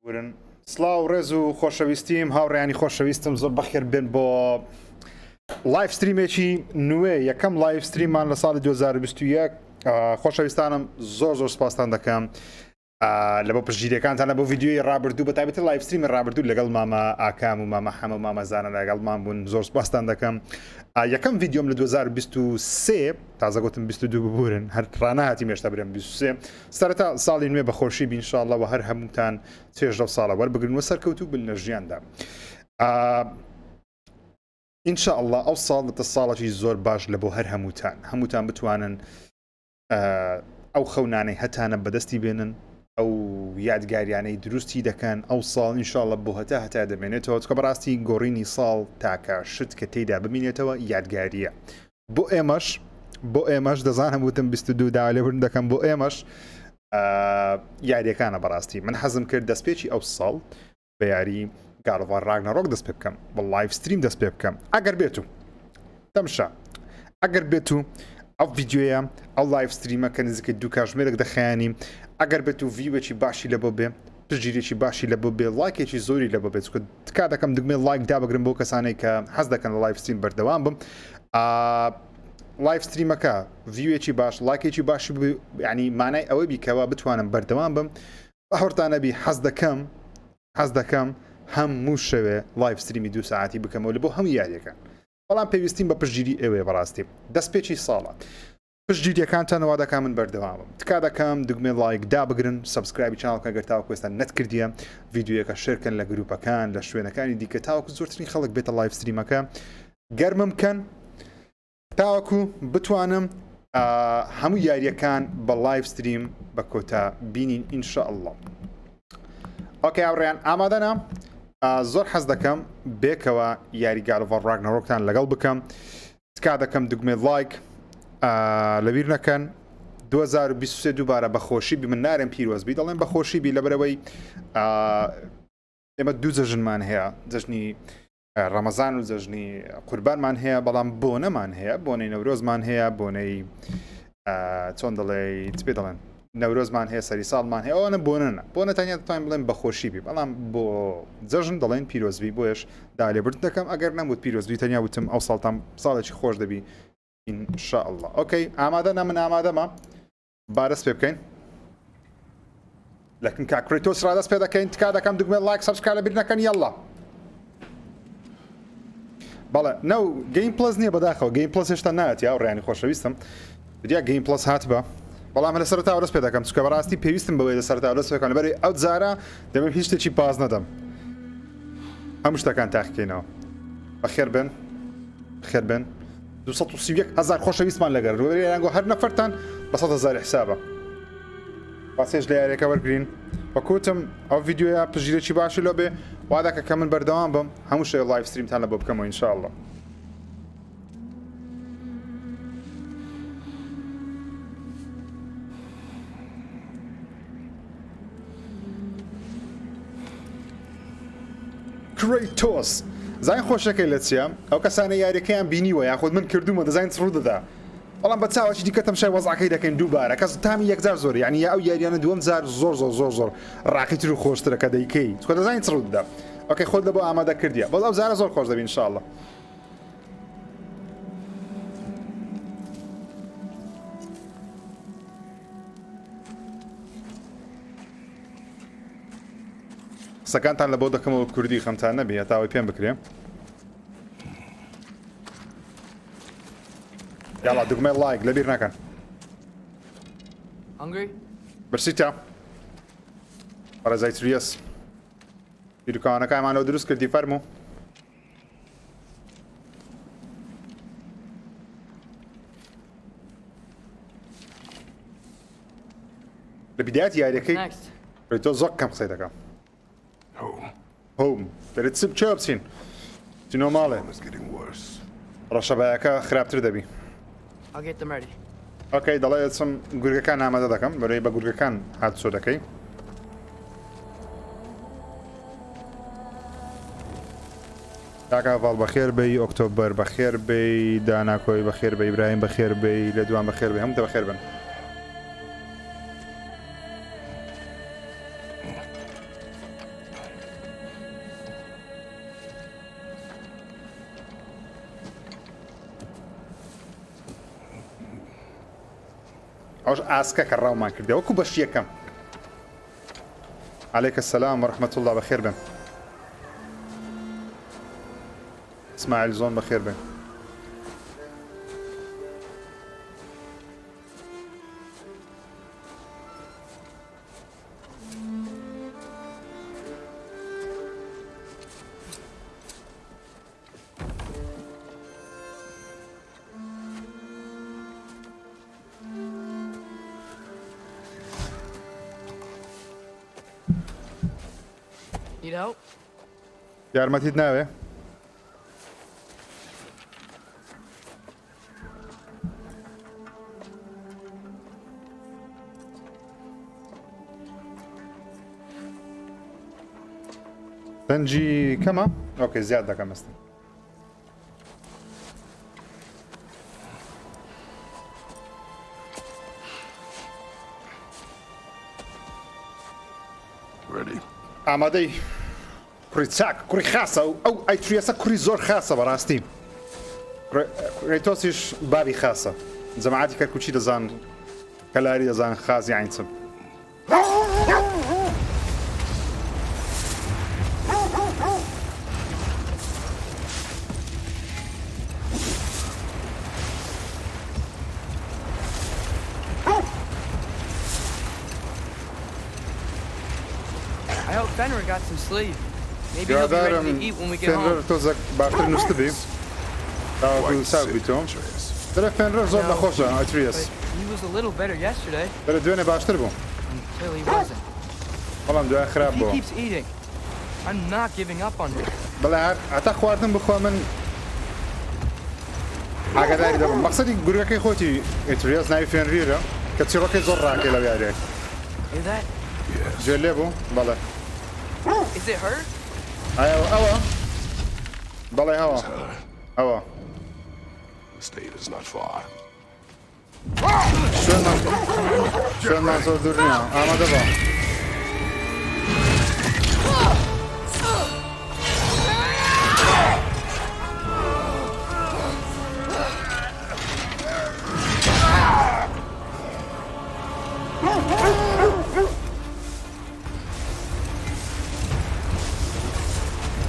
ورن سلااو ڕێز و خۆشەویستیم هاوڕێیانی خۆشەویستم زۆر بەخێر بێن بۆ لایف ستریمێکی نوێ یەکەم لایف ستریممان لە ساڵی 2021 خۆشەویستانم زۆر سپاسان دەکەم لە بۆ پشتگیریەکانتان لە بۆ ڤیدیۆی ڕابردوو بە تایبەتی لایف ستریمی ڕابردوو لەگەڵ مامە ئاکام و مامە حەمە و مامەزانە لەگەڵمان بوون زۆر سپاسان دەکەم یەکەم ڤیدیۆم لە 2023 تازە گوتم 22 ببورن هەر ڕانەهاتی مێشتا برێم 23 سەرەتا ساڵی نوێ بەخۆشی بین ئینشاءالله و هەر هەمووتان چێژ لەو ساڵە وەربگرن و سەرکەوتوو بن لە ژیاندا ئینشاءالله ئەو ساڵ بتە ساڵێکی زۆر باش لە بۆ هەر هەمووتان بتوانن ئەو خەونانەی هەتانە بەدەستی بێنن ئەو یادگاریانەی دروستی دەکەن ئەو ساڵ ئینشاءالله بۆ هەتا دەمێنێتەوە چکە بەڕاستی گۆڕینی ساڵ تاکە شت کە تێیدا ببینێتەوە یادگاریە بۆ ئێمەش دەزان هەمووتم 22 دا لێبرن دەکەم بۆ ئێمەش یاریەکانە بەڕاستی من حەزم کرد دەستپێکی ئەو ساڵ بە یاری گاڵڤار ڕاگنەڕۆک دەست پێ بکەم بە لایف ستریم دەست پێ بکەم ئەگەر بێت و تەمشا ئەگەر بێت و ئەو ڤیدیۆیە ئەو لایف ستریمە کە نزیکە دوو کاتژمێرێک دەخەیانی ئەگەر بێت و ڤیوێکی باشی لە بۆ بێ پشتگیریێکی باشی لە بۆ بێ لایکێکی زۆری لە بۆ بێت چکە تکا دەکەم دگمێ لایک دابگرم بۆ کەسانێک کە حەز دەکەن لە لایف ستریم بەردەوام بم لایف ستریمەکە ڤیوێکی باش لایکێکی باشی یعنی مانای ئەوەی بیکەوە بتوانم بەردەوام بم بەهۆرتانەبی حەز دەکەم هەموو شەوێ لایف ستریمی 2 ساعتی بکەمەوە لە بۆ هەموو یاریەکە بەڵام پێویستیم بە پشتگیری ئێوەیە بەڕاستی دەستپێکی ساڵە پشتگیریەکانتانەوە دەکەم من بەردەوامم تکا دەکەم دگمێ لایک دابگرن سبسکرایبی چانەڵکە گەر تاوەکو ئێستا نەتکردیە ڤیدیۆیەکە شێرکەن لە گروپەکان لە شوێنەکانی دیکە تاوەکو زۆرترین خەڵک بێتە لایف ستریمەکە گەرمم بکەن تاوەکو بتوانم هەموو یاریەکان بە لایف ستریم بە کۆتا بینین ئینشاءالله ئۆکەی هاوڕێیان ئامادەنا زۆر حەز دەکەم بێکەوە یاری گاڵڤار ڕاگنەڕۆکتان لەگەڵ بکەم تکا دەکەم دگمێ لایک لەبیر نەکەن 2023 دووبارە بەخۆشی بی من نارێن پیرۆزبی دەڵێن بەخۆشی بی لەبەرەوەی ئێمە دوو جەژنمان هەیە جەژنی ڕەمەزان و جەژنی قوربانمان هەیە بەڵام بۆنەمان هەیە بۆنەی نەورۆزمان هەیە بۆنەی چۆن دەڵێ پێ دەڵێن نەورۆزمان هەیە سەری ساڵمان هەیە ئەوانە بۆنە تەنیا دەتوانین بڵێن بەخۆشی بی بەڵام بۆ جەژن دەڵێن پیرۆزبی بۆیش دا لێبرد دەکەم ئەگەر نەموت پیرۆزبی تەنیا وتم ئەو ساڵتان ساڵێکی خۆش دەبی ئینشاءالله ئۆکەی ئامادەنا من ئامادەمە بارەس پێ بکەین لەکن کاکرێتۆس ڕادەست پێ دەکەین تکا دەکەم دگمێن لایک سەبسکرایب لەبیر نەکەن یەڵڵا بەڵێ نەو گەیم پلس نییە بەداخەوە گەیم پلس هێشتا نایەت یا ڕێیانی خۆشەویستم بدیا گەیم پلس هات بە بەڵام لە سەرەتاوە دەست پێ دەکەم چکە بەڕاستی پێویستم بەوەی لە سەرەتاوە دەست پێکەم لەبەر ئەو جارە دەبێت هیچ شتێکی پاس نەدەم هەموو شتەکان تاقیکەینەوە بەخێر بن بەخێر بن 231,000 خۆشەویستمان لەگەر ڕێیانگۆ هەر نەفەرتان بە 100,000 حسابە باسێش لە یاریەکە وەرگرین وەکوتم ئەو ڤیدیۆیە پشتگیرێکی باشی لۆ بێ وا دەکە کە من بەردەوام بم هەموو شێ لایف ستریمتان لە بۆ بکەمەوە ئینشاءالله کریتۆس زای خۆشەکەی لە چیە ئەو کەسانە یاریەکەیان بینیوە یاخود من کردومە دەزانین ڕوو دەدا بەڵام بە چاوەکی دیکە تەمشای وەزعەکەی دەکەین دووبارە کەس تامی یەکجار زۆر یعنی ئەو یاریانە دووەم جار زۆر ڕاقیتر و خۆشترە کە دەیکەی چکە دەزانین ڕوو دەدا ئۆکەی خۆت لە بۆ ئامادە کردیە بەڵام ئەو جارە زۆر خۆش دەبین ئینشاءالله سەکانتان لە بۆ دەکەمەوە کوردی خەمتان نەبێ هەتاوەی پێم بکرێ یاڵا دگمێ لایک لەبیر نەکەن برسیتە پارەزایتریەس بیرکانەکەمانەوە دروست کردی فەرموو لە بیدایەتی یاریەکەی تۆ زۆر کەم قسەی دەکەم هۆم دەرێت چ بچێ بچین چینۆ ماڵێ ڕەشەبایەکە خراپتر دەبی ئۆکەی دەڵێ چم گورگەکان ئامادە دەکەم بەرەوەی بە گورگەکان هات چۆ دەکەی کاکاڤاڵ بەخێر بێی ئۆکتۆبەر بەخێر بێی داناکۆی بەخێر بێ ئیبراهیم بەخێر بێی لە دوان بەخێر بێ هەموو بەخێر بن ئەوش ئاسکە کە ڕاومان کردی وەکو بەش یەکەم عليك السلام ورحمة الله بخير بن اسماعيل زون بخير بن Need help? یارمەتیت ناوێ سنجی کەمە؟ ئۆکەی زیاد دەکەم ئێستا ئامادەی کوڕی چاک کوڕی خاسە و ئەو ئەیتریەسە کوڕی زۆر خاسە بەڕاستی ڕێتۆسیش بابی خاسە جەماعەتی کەرکوچی دەزان کەلاری دەزان خازی عینچم I hope Fenrir got some sleep. Maybe he'll be ready to eat when we get home. تۆزە باشتر نووسبی ساوی تۆم دەرە فێنرە زۆر نەخۆشە ئەتریەس He was a little better yesterday دەرە دوێنێ باشتر بوو until he wasn't. بەڵام دوای خراپ He بووە keeps eating. I'm not giving up on him. بەڵێ هەتا خواردن بخوا من ئاگاداری دەبم مەقسەدی گورگەکەی خۆتی ئەتریەس ناوی فێنریرە کە چیرۆکەی زۆر ڕاکێ لەو یاریەک Is that? گوێ لێ بوو بەڵێ Is it her? ئەوە بەڵێ ئەوە The state is not far. شوێنمان زۆر دوور نییە ئامادە بە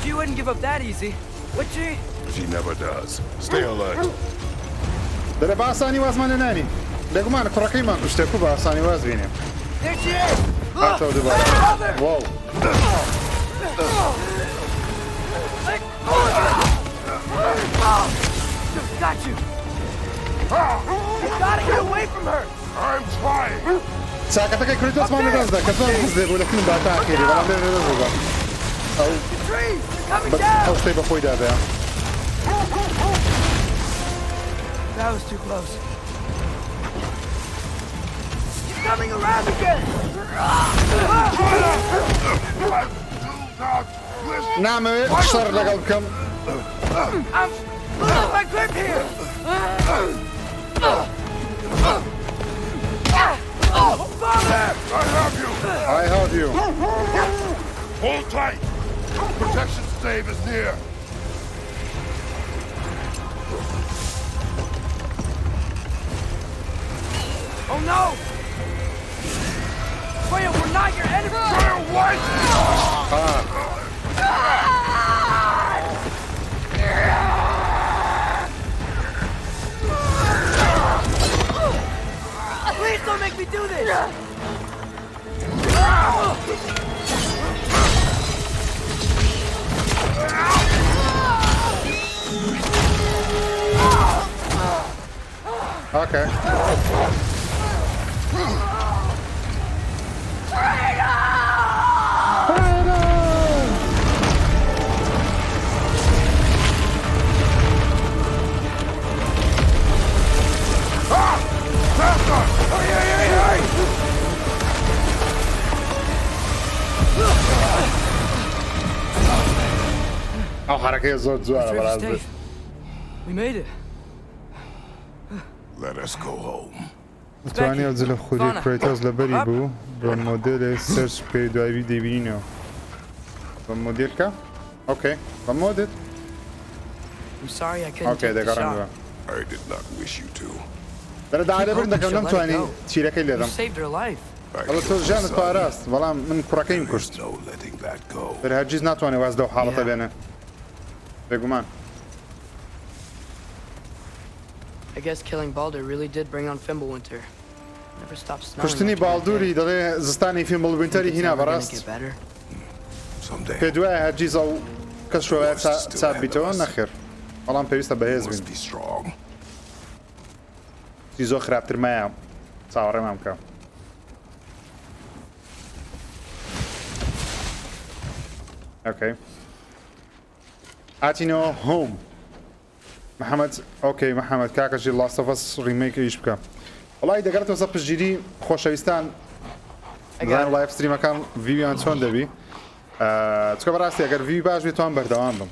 She wouldn't give up that easy, would she? She never does. Stay alert. دەرە بە ئاسانی وازمان لێ نانی بێگومانە کوڕەکەیمان کوشتێک و بە ئاسانی واز بینێ There she is! هاتەوە دووبارە واو Got you! You gotta get away from her! I'm trying. چاکەتەکەی کریتۆسمان لەدەستدا کە زۆر حەز دەبوو لە فیلم باتا ئاخیری بەڵام لێ لەدەست بووبە ئەو The trees! They're coming down! ئەو شتەی بەخۆی دادەیە That was too close. He's coming around again! نامەوێت شەڕ لەگەڵ بکەم I'm losing my grip here! Father! I have you. I have you Hold tight. Protection stave is near. Oh no! Freya, we're not your enemy! Freya, what? Please don't make me do this! Okay. ئەو حرەکەی زۆر جوانە بەڕاستی We made it. Let us go home. توانی ئەو جلە خودی کریتۆس لەبەری بوو بە مۆدێلێ سەرچ پێی دوایی دەبینەوە بە مۆدێلکە؟ ئۆکەی بە مۆدت؟ I'm sorry I couldn't ئۆکەی take the دەگەڕێنەوە shot. I did not wish you to. دەرە داعای بن دەکەم She'll let it نەمتوانی go. چیرەکەی You لێدەم saved her life. ئەڵە تۆ ژیانت پاراست بەڵام من کوڕەکەیم کوشت No letting that go. بەر هەرگیز ناتوانێ واز لەو حاڵەتە بێنێ بێگومان I guess killing Baldur really did bring on Fimbulwinter. Never stopped smelling. کوشتنی باڵدووری دەڵێ زستانی فیلمبڵوینتەری هینا بەڕاست Someday. پێ دوایە هەرگیز ئەو کەس شوێ چاپ بیتەوە نەخێر بەڵام پێویستە بەهێز Must بین be strong. زۆر خراپتر مایە چاوەڕێمان بکە اوكي هاتینەوە هۆم محەممەد ئۆکەی محەممەد کاکەژی لاستەفەس ڕیمەیکە ئیش بکە وڵی دەگەڕێتەوە سە پشتگیری خۆشەویستان زان لایف ستریمەکان ویویان چۆن دەبی چکە بەڕاستی ئەگەر وی باش بێت توان بەردەوام بم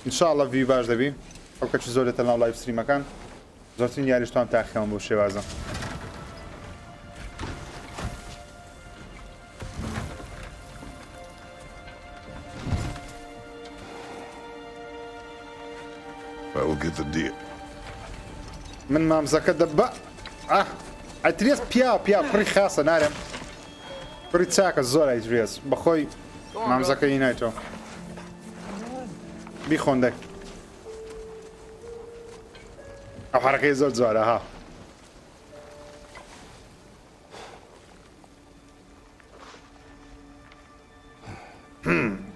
ئینشاءڵڵە وی باش دەبی ئەو کەچ زۆرێتە ناو لایف ستریمەکان زۆرترین یاریشتوان تاخیان بۆ شێوازە I will get the deal. من مامزەکە دەبە ئەتریێز پیا پڕی خاسە نارێم پڕی چاکە زۆر ئەیتریێز بەخۆی مامزەکەی نایتەوە بیخۆندەک ئەو حرەکەی زۆر جوارە ها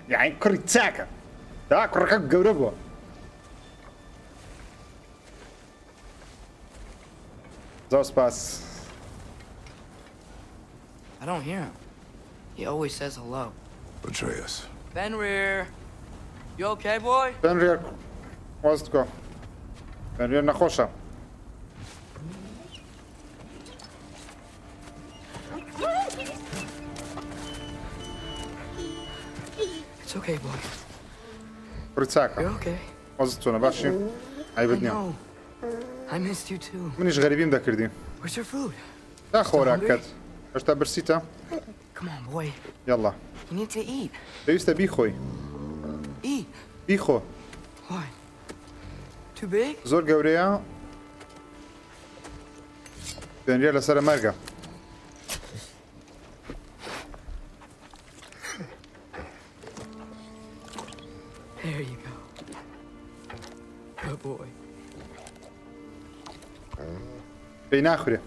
یعنی کوڕی چاکە دا کوڕەکە گەورە بووە زۆر سپاس I don't hear him. He always says hello. Atreus. Fenrir, you okay, boy? فێنرێر وەست کۆ فێنرێر نەخۆشە It's okay, boy. کوڕی چاکە You're okay. وەزت چۆنە باشی I ئایبت نییە know. I missed you too. منیش غەریبیم دەکردی Where's your food? تا خۆراکەت هێشتا برسیتە Come on, boy. یاڵا You need to eat. پێویستە بیخۆی Eat. بیخۆ Why? Too big? زۆر گەورەیە فێنرێر لەسەرە مەرگە There you go. Good boy. پێی ناخورێ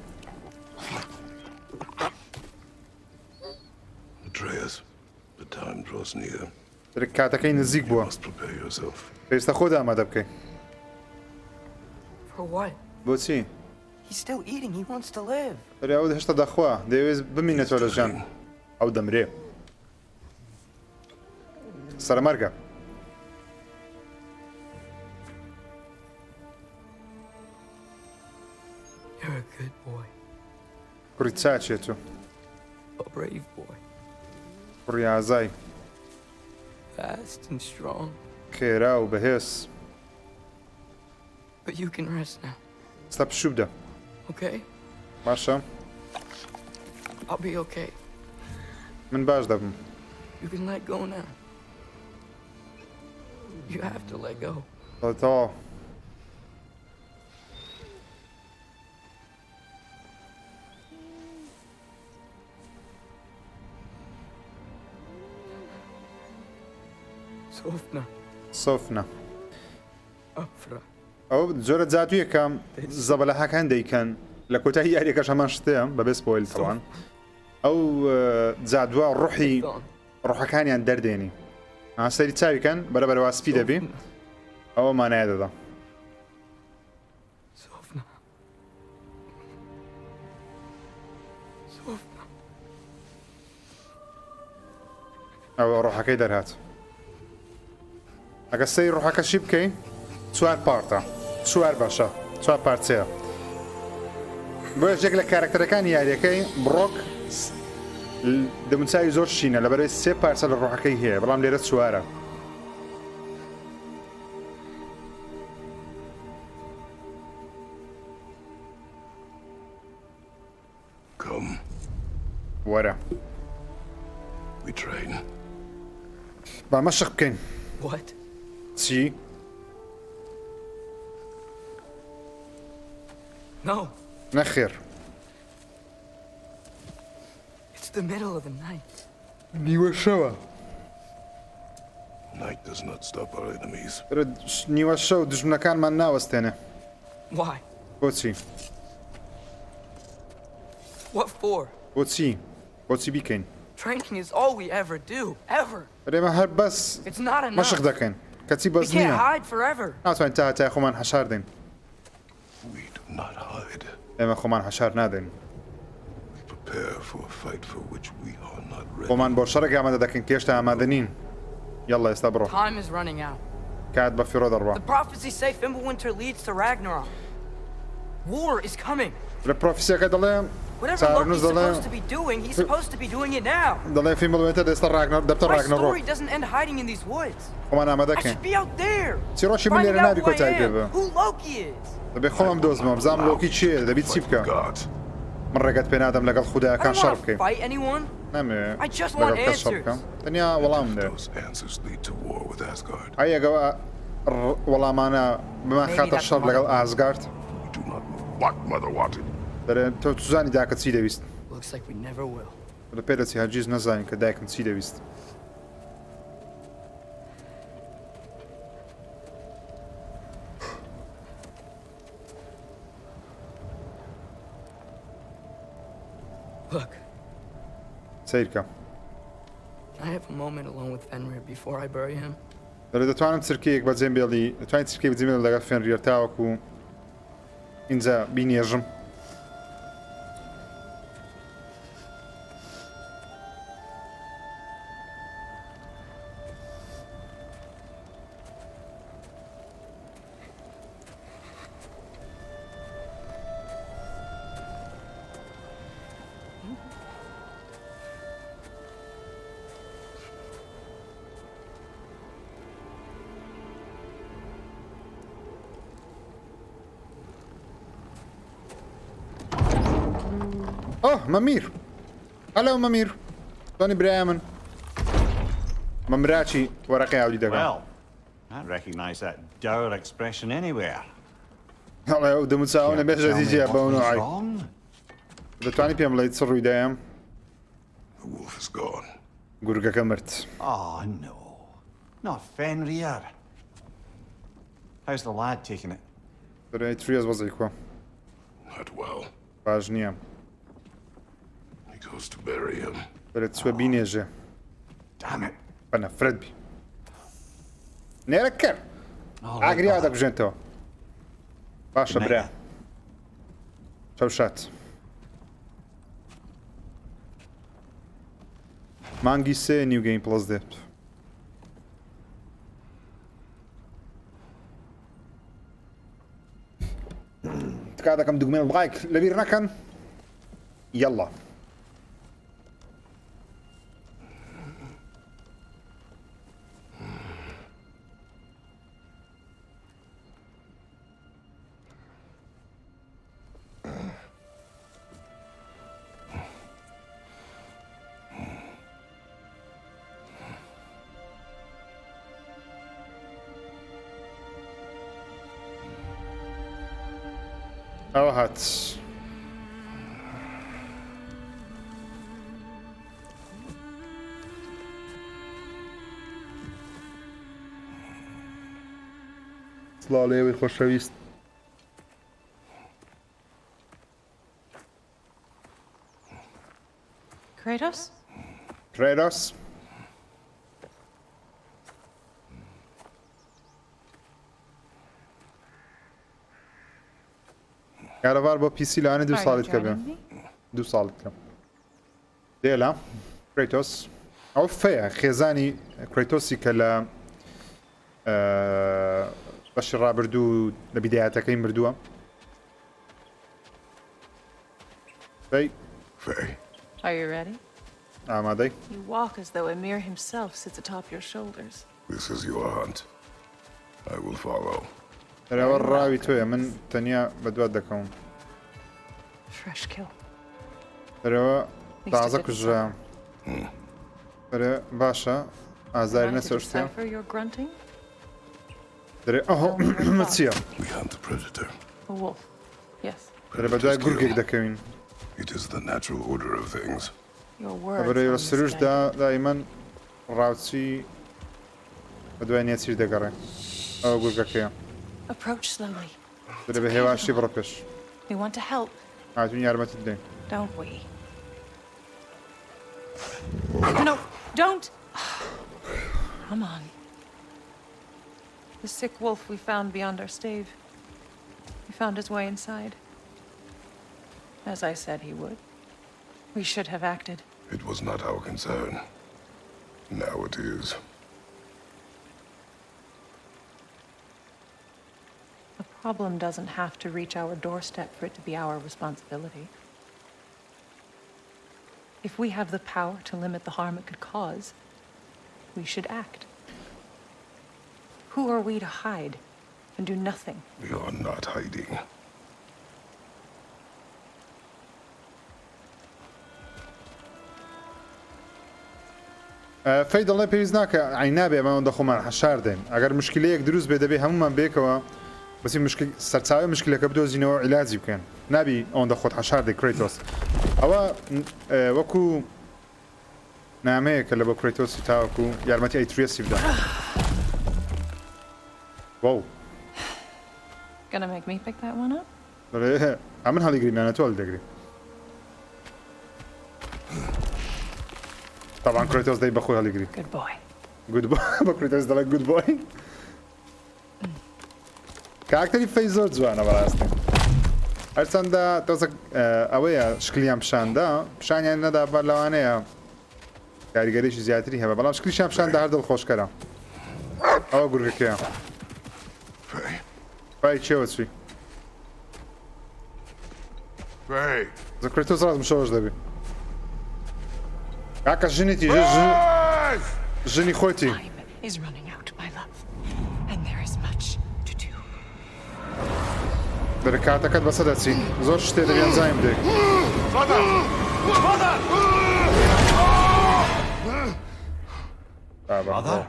Atreus, the time draws near. کاتەکەی نزیک You بووە must prepare yourself. پێویستە خۆت ئامادە بکەی For what? بۆچی He's still eating. He wants to live. ئەو هێشتا دەخوا دەوێت بمینێتەوە لە ژیان ئەو دەمرێ سەرمەرگە You're a good boy. کوڕی چاچێت و A brave boy. کوڕی ئازای Fast and strong. خێرا و بەهێز But you can rest now, ستا پشوو بدە okay? باشە I'll be okay. من باش دەبم You can let go now. You have to let go. تەواو Sofna. سۆفنە Afra. ئەو جۆرە جادوویەکە زەبەلەحەکان دەیکەن لە کۆتایی یاریەکەش هەمان شتەیە بەبێ سپۆیل تەوان ئەو جادووە ڕوحی ڕوحەکانیان دەردێنی سەری چاویکەن بەرەبەرەوە سپی دەبی ئەوە مانایە دەدا Sofna. Sofna. ئەو ڕوحەکەی دەرهات ئەگە سەی ڕوحەکەشی بکەی چوار پارتە چوار باشە چوار پارچەیە بۆ یەکێک لە کارکتەرەکانی یاریەکەی بڕۆک دەموچاوی زۆر شینە لەبەرەوەی سێ پارچە لە ڕوحەکەی هەیە بەڵام لێرە چوارە Come, وەرە we train. با مەشق بکەین What? چی؟ No, نەخێر it's the middle of the night. نیوە شەوە Night does not stop our enemies. نیوە شەو دژمنەکانمان ناوەستێنێ Why? بۆچی What for? بۆچی بیکەین Drinking is all we ever do, ever. ئێمە هەر بەس It's not enough. مەشق دەکەین کەچی We بەس can't نییە hide forever. ناتوانین تا هەتای خۆمان حەشار دەین We do not hide. ئێمە خۆمان حەشار نادەین We prepare for a fight for which we are not ready. خۆمان بۆ شەڕێک ئامادە دەکەین کێشتا ئامادە نین یەڵڵا ئێستا بڕۆ Time is running out. کات بە فیڕۆ دەڕوا The prophecies say Fimbulwinter leads to Ragnarok. War is coming. لە پرۆفیسیەکە دەڵێ Whatever چارنووس Loki's دەڵێ supposed to be doing, he's supposed to be doing it now. دەڵێ فیلمەڵێتە دەستا دەبتە My ڕاگنەڕۆ story doesn't end hiding in these woods. خۆمان ئامادە I دەکەین should be out there. چیرۆکی من Finding لێرە out نابی who I کۆتایی پێ بە am, who Loki is. دەبێ خۆمم دۆزمەوە بزانم لۆکی چییە دەبێت چی Fight بکە the gods. من ڕێگەت پێ نادەم لەگەڵ I خودایەکان don't شەڕ want to بکەین fight anyone. نامێ I just want لەگەڵ کەس شەڕ answers. بکەم تەنیا وەڵام دێ Those answers lead to war with Asgard. ئەگەوە وەڵامانە بمان خاتە شەڕ لەگەڵ ئازگارد We do not know what Mother wanted. دەرێ تۆ توزانی داکە چی دەویست Looks like we never will. لە پێ دەچی هەرگیز نەزانین کە دایکم چی دەویست Look, سیرکە I have a moment alone with Fenrir before I bury him. دەرێ دەتوانم چرکەیەک بە جێمبێڵی دەتوانین چرکەی بجێمێڵ لەگەڵ فێنریر تاوەکو اینجا بینێژم مەمیر هەلو مەمیر تۆنی برایە من مەمراچی وەرەقی ئاودی دەگەم Well, I recognise that dour expression anywhere. هەڵێ ئەو دەموچاوە نەبێژە Tell me دیجیە what بەو was نوعی wrong? دەتوانی پێم بڵێیت چ ڕوویدایەم The wolf is gone. گورگەکە مرد Oh no, not Fenrir. How's the lad taking it? دەرێ تریێز وەزەی کووە Not well. باش نییە He goes to bury him. دەرێت چوە بینێژێ Damn it. بە نەفرەت بی نێرە کرد All right, ئاگریا lad. دەبژێنتەوە باشە برا چەوشات مانگی سێ نیو گەیم پڵس دێت تکا دەکەم دوگمێن بڵایک لەبیر نەکەن یەڵڵا ئەوە هات سڵاو لێوەی خۆشەویست Kratos? کرێرۆس کارەبار بۆ پیسی لەوانێ دوو Are you ساڵیت کە بێ joining me? دوو ساڵت کەم دێلا کرێتۆس ئەو فەیە خێزانی کرێتۆسی کە لە بەشی ڕابردوو لە بیدایەتەکەی مردووە فەی Faye, Are you ready? ئامادەی You walk as though Emir himself sits atop your shoulders. this is your hunt. I will follow. دەرەوە ڕاوی تۆیە من تەنیا بە دوات دەکەم Fresh kill. دەرەوە تازە good کوژە دەرێ باشە ئازاری Trying to نەسەشتە decipher your grunting? دەرێ ئەهۆ چییە We hunt the predator. A wolf. Yes. دەرە بەدوای گورگێک دەکەوین It is the natural order of things. Your words بەرەوە are سروشدا misguided. دایمەن ڕاوچی بەدوای نێچیر دەگەڕێ ئەوە گورگەکەیە Approach slowly. دەرە بە هێواشی بڕە پێش We want to help, هاتوین یارمەتت دەین don't we? No, don't! Come on. The sick wolf we found beyond our stave. He found his way inside. As I said he would. We should have acted. It was not our concern. Now it is. The problem doesn't have to reach our doorstep for it to be our responsibility. If we have the power to limit the harm it could cause, we should act. Who are we to hide and do nothing? We are not hiding. فەی دەڵێ پێویست ناکە عینابێ ئەمەوەندە خۆمان حەشار دێن ئەگەر مشکلەیەک دروست بێ دەبێ هەمومان بێکەوە بەسی سەرچاوی مشکلەکە بدۆزینەوە عیلاجی بکەن نابی ئەوەندە خۆت حەشار دێ کرێتۆس ئەوە وەکو نامەیە کە لە بۆ کرێتۆسی تاوەکو یارمەتی ئەیتریەسی بدە وەو Gonna make me pick that one up? دەڵێ ئەمن هەڵیگرینانە تۆ هەڵدەگری طبعا كريتوس داي بخوي هاليجري Good boy. جود بوي بكريتوس داي جود بوي كاركتري في زور جوانا براستي هرچەندە تۆزە ئەوەیە شکلیان پیشاندا پیشانیان نەدا بەر لەوانەیە کاریگەریشی زیاتری هەبە بەڵام شکلیشیان پیشاندا هەر دڵخۆشکەرە ئەوە گورگەکەیە Faye. فای چێوە چی Faye. زە کرێتۆس ڕاست مشەوەش دەبێ کاکە ژنێتی Faye! ژنی خۆتی Time is running out, my love. And there is much to do. دەرە کاتەکەت بەسە دەچی زۆر شتێ دەبیان زایم دێ Mother! Mother! Mother?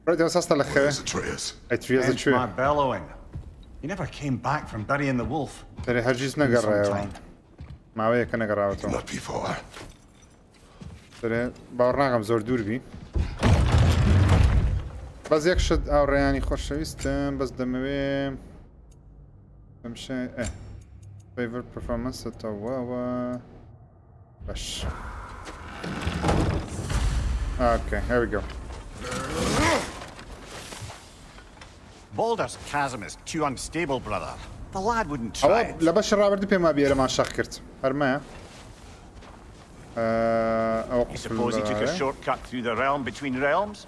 كريتوس هەستە لە خەوێ Where's Atreus? ئەیتریەزە Hence کوێ my bellowing. He never came back from burying the wolf. دەرێ هەرگیز نەگەڕایەوە ماوەیەکە نەگەڕاوەتەوە Not before. دەرێ باوەڕ ناکەم زۆر دوور بی بەس یەک شت ئاوڕێیانی خۆشەویستم بەس دەمەوێ ئەمشە فیڤر پرفۆرمەنسەتەوەوە باش اوكي here we go Baldur's chasm is too unstable, brother. The lad wouldn't try ئەوە it. لە بەش ڕابردی پێما بیێرەمان شەق کرد هەرمایە ئەوە You suppose he took a shortcut through the realm between realms?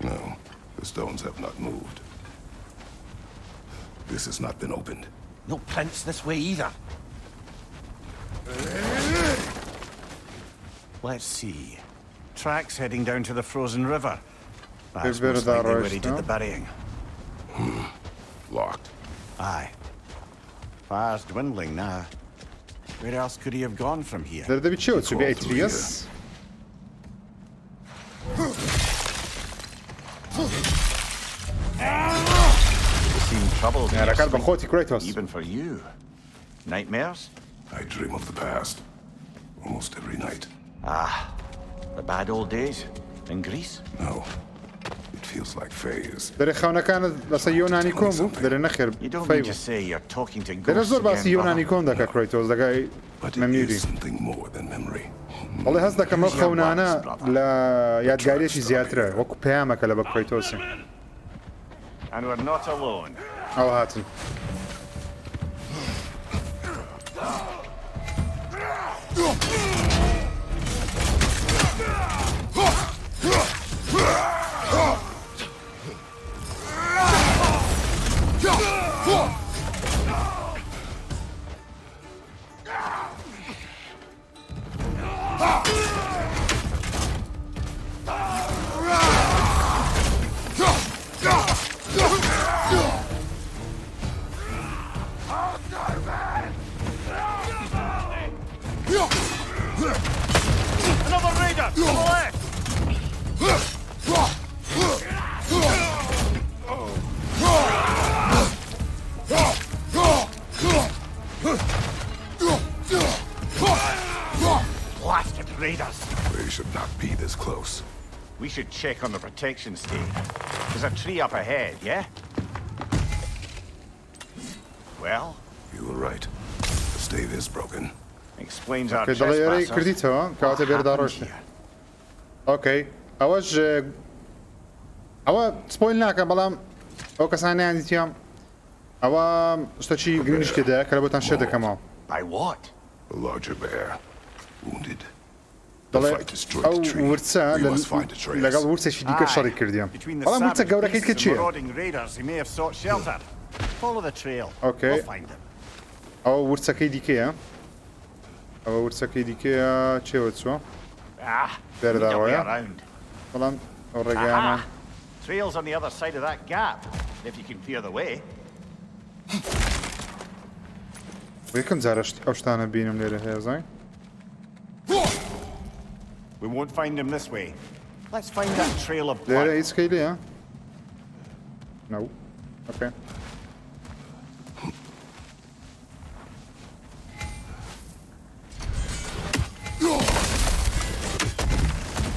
No, the stones have not moved. This has not been opened. No prints this way either. Let's see. Tracks heading down to the frozen river. That's better most that likely where he right did now. the burying. Locked. Aye. Fire's dwindling now. Where else could he have gone from here? دەرە دەبی چێوە چوبی ئەیتریەس You seem troubled. in your یارەکەت بە sleep, خۆتی کرێتۆس Even for you. Nightmares? I dream of the past. Almost every night. Ah, the bad old days in Greece? No. It feels like Faye is... دەرێ خەونەکانت لەسەر یۆنانی کۆم بوو دەرێ نەخێر You don't فەی mean to بوو say you're talking to دەرێ ghosts زۆر باسی again, یۆنانی brother? کۆم دەکە کرێتۆس دەگای But it مەمیری is something more than memory. بەڵێ هەست دەکەم ئەو خەونانە لە یادگاریەکی زیاترە وەکو پەیامەکە لە بە کرێتۆسی And we're not alone. ئەو هاتن there! To the left! Blasted raiders! They should not be this close. We should check on the protection stage. There's a tree up ahead, yeah? Well, You were right. The stave is broken. explains our که دڵێ ئێرەی trespassers. کردیتەوە What کەواتە بێرەدا happened ڕۆشتە here? ئۆکەی ئەوەش ئەوە سپۆیل ناکەم بەڵام ئەو کەسانیان دیتیام ئەوە شتەکی گرنگش تێدایە کە لە بۆتان شێ دەکەمەوە By what? A larger bear. Wounded. دەڵێ fight destroyed ئەو the tree. ورچە We must find a trace. لەگەڵ ورچێکی دیکە شەڕی کردیان Between the بەڵام ورچە savage گەورەکەیت کە beasts and چییە؟ marauding raiders, he may have sought shelter. Follow the trail. Okay. We'll find them. ئەوە ورچەکەی دیکەیە ئەوە ورچەکەی دیکەیە چێوە چوە Ah, Better need that a way, way yeah? around. بەڵام ئەو ڕێگایمان Aha! Trail's on the other side of that gap, if you can clear the way. یەکەم جارە ئەو شتانە بینم لێرە هەیە زای We won't find him this way. Let's find that trail of لێرە blood. هیچ کەی لێیە نەو ئۆکەی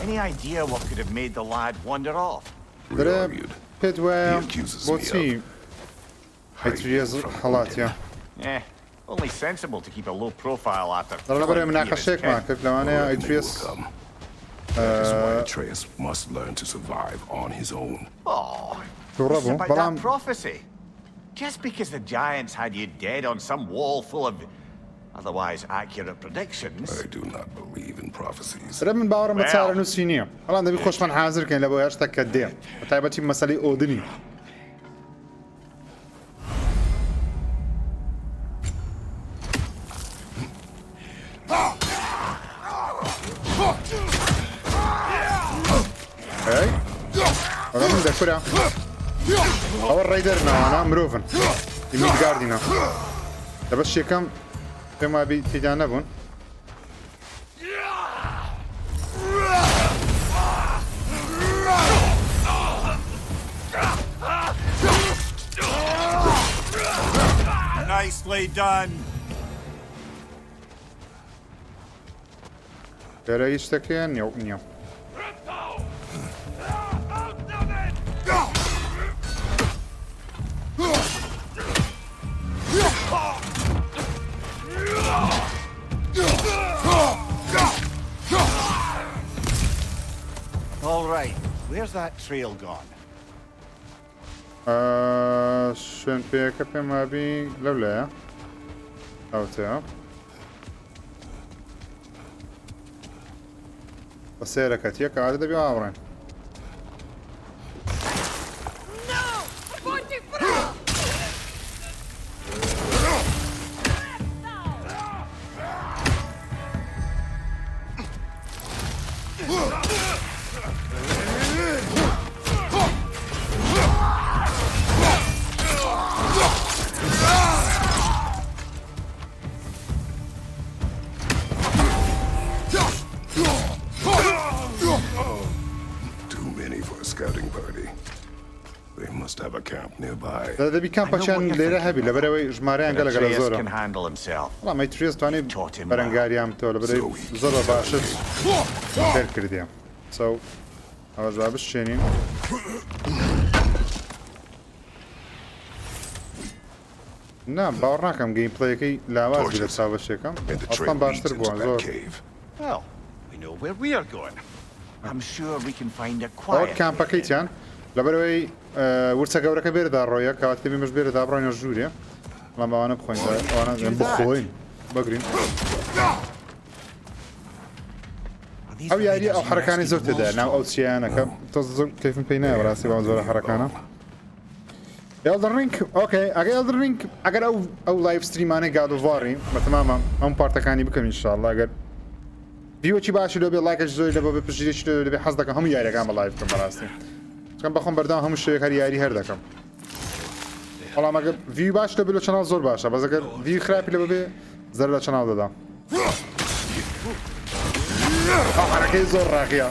Any idea what could have made the lad wander off? We دەرێ argued. پێت وایە He accuses me بۆچی ئەیتریێز هەڵاتە Eh, only sensible to keep a low profile after دەڕە بەرێ killing three of his مناقەشێکمان kin. کرد لەوانەیە More ئەیتریێز will come. That is why Atreus must learn to survive on his own. Oh, تووڕە this is بوو about بەڵام that prophecy. Just because the giants had you dead on some wall full of otherwise accurate predictions. I do not believe in prophecies. رە من باوەڕم بە چارە نووسی نییە هەڵام دەبی خۆشمان حازرکەین لە بۆ هێشتا کە دێ بە تایبەتی مەسەلەی ئۆدنی ئەی ئەوە من دەکورە ئەوە ڕێدەرنەوەنا مرۆڤن میدگاردینە دەبەست یەکەم پێم وابی تێدا نەبوون Nicely done. لێرە هیچ شتێکیان نییە All right, where's that trail gone? شوێن پێەکە پێم وابی لەو لایە ئەوتەیە بە سێرەکەتیە کەواتە دەبی ئاوڕێن Too many for a scouting party. They must have a camp nearby. دەبی کامپەچیان لێرە هەبی لەبەرەوەی ژمارەیان گەلە گەلە Atreus زۆرە can handle himself. بەڵام ئەیتریێز توانێت بەرەنگاریان تۆ لەبەرەی زۆر بە باشت فێر کردیە سەو ئەوەش با بشێنین نا باوەڕ ناکەم گەیم پڵەیەکەی لاوازی لە چاوەشێکەکەم And the ئەستان trail باشتر leads بووە into زۆر that cave. Well, we know where we are going. I'm sure we can find a ئەوە quiet. کامپەکەیتیان لەبەرەوەی ورچە گەورەکە بێرەدا ڕۆیە کەواتە دەبی بێرەدا بڕۆینە ژوورێ بەڵام ئەوانە بخۆین ئەوانە بخۆین بگرین ئەو یاری ئەو حرەکانی زۆر تێدا ناو ئەو چیانەکە تۆ زۆر کەیفم پێی نایە ڕاستی بەڵام زۆرە حرەکانە Elden Ring ئۆکەی ئەگەر Elden Ring ئەگەر ئەو لایڤ ستریمانەی گادۆڤاری بەتەمامە ئەم پارتەکانی بکەم ئینشاءالله ئەگەر ڤیوەکی باشی لێ بێ لایکەش زۆری لێ بۆ بێ پشتگیریەکی لێ بێ حەز دەکەم هەموو یاریەکان بە لایڤ بکەم بەڕاستی چکەم بەخۆم بەردەوام هەموو شتێک هەر یاری هەر دەکەم بەڵام ئەگەر ڤیو باش لێ بێ لە چەناڵ زۆر باشە بەس ئەگەر ڤیو خراپی لێ بێ زەر لە چەناڵ دەدام حركة زور راقية.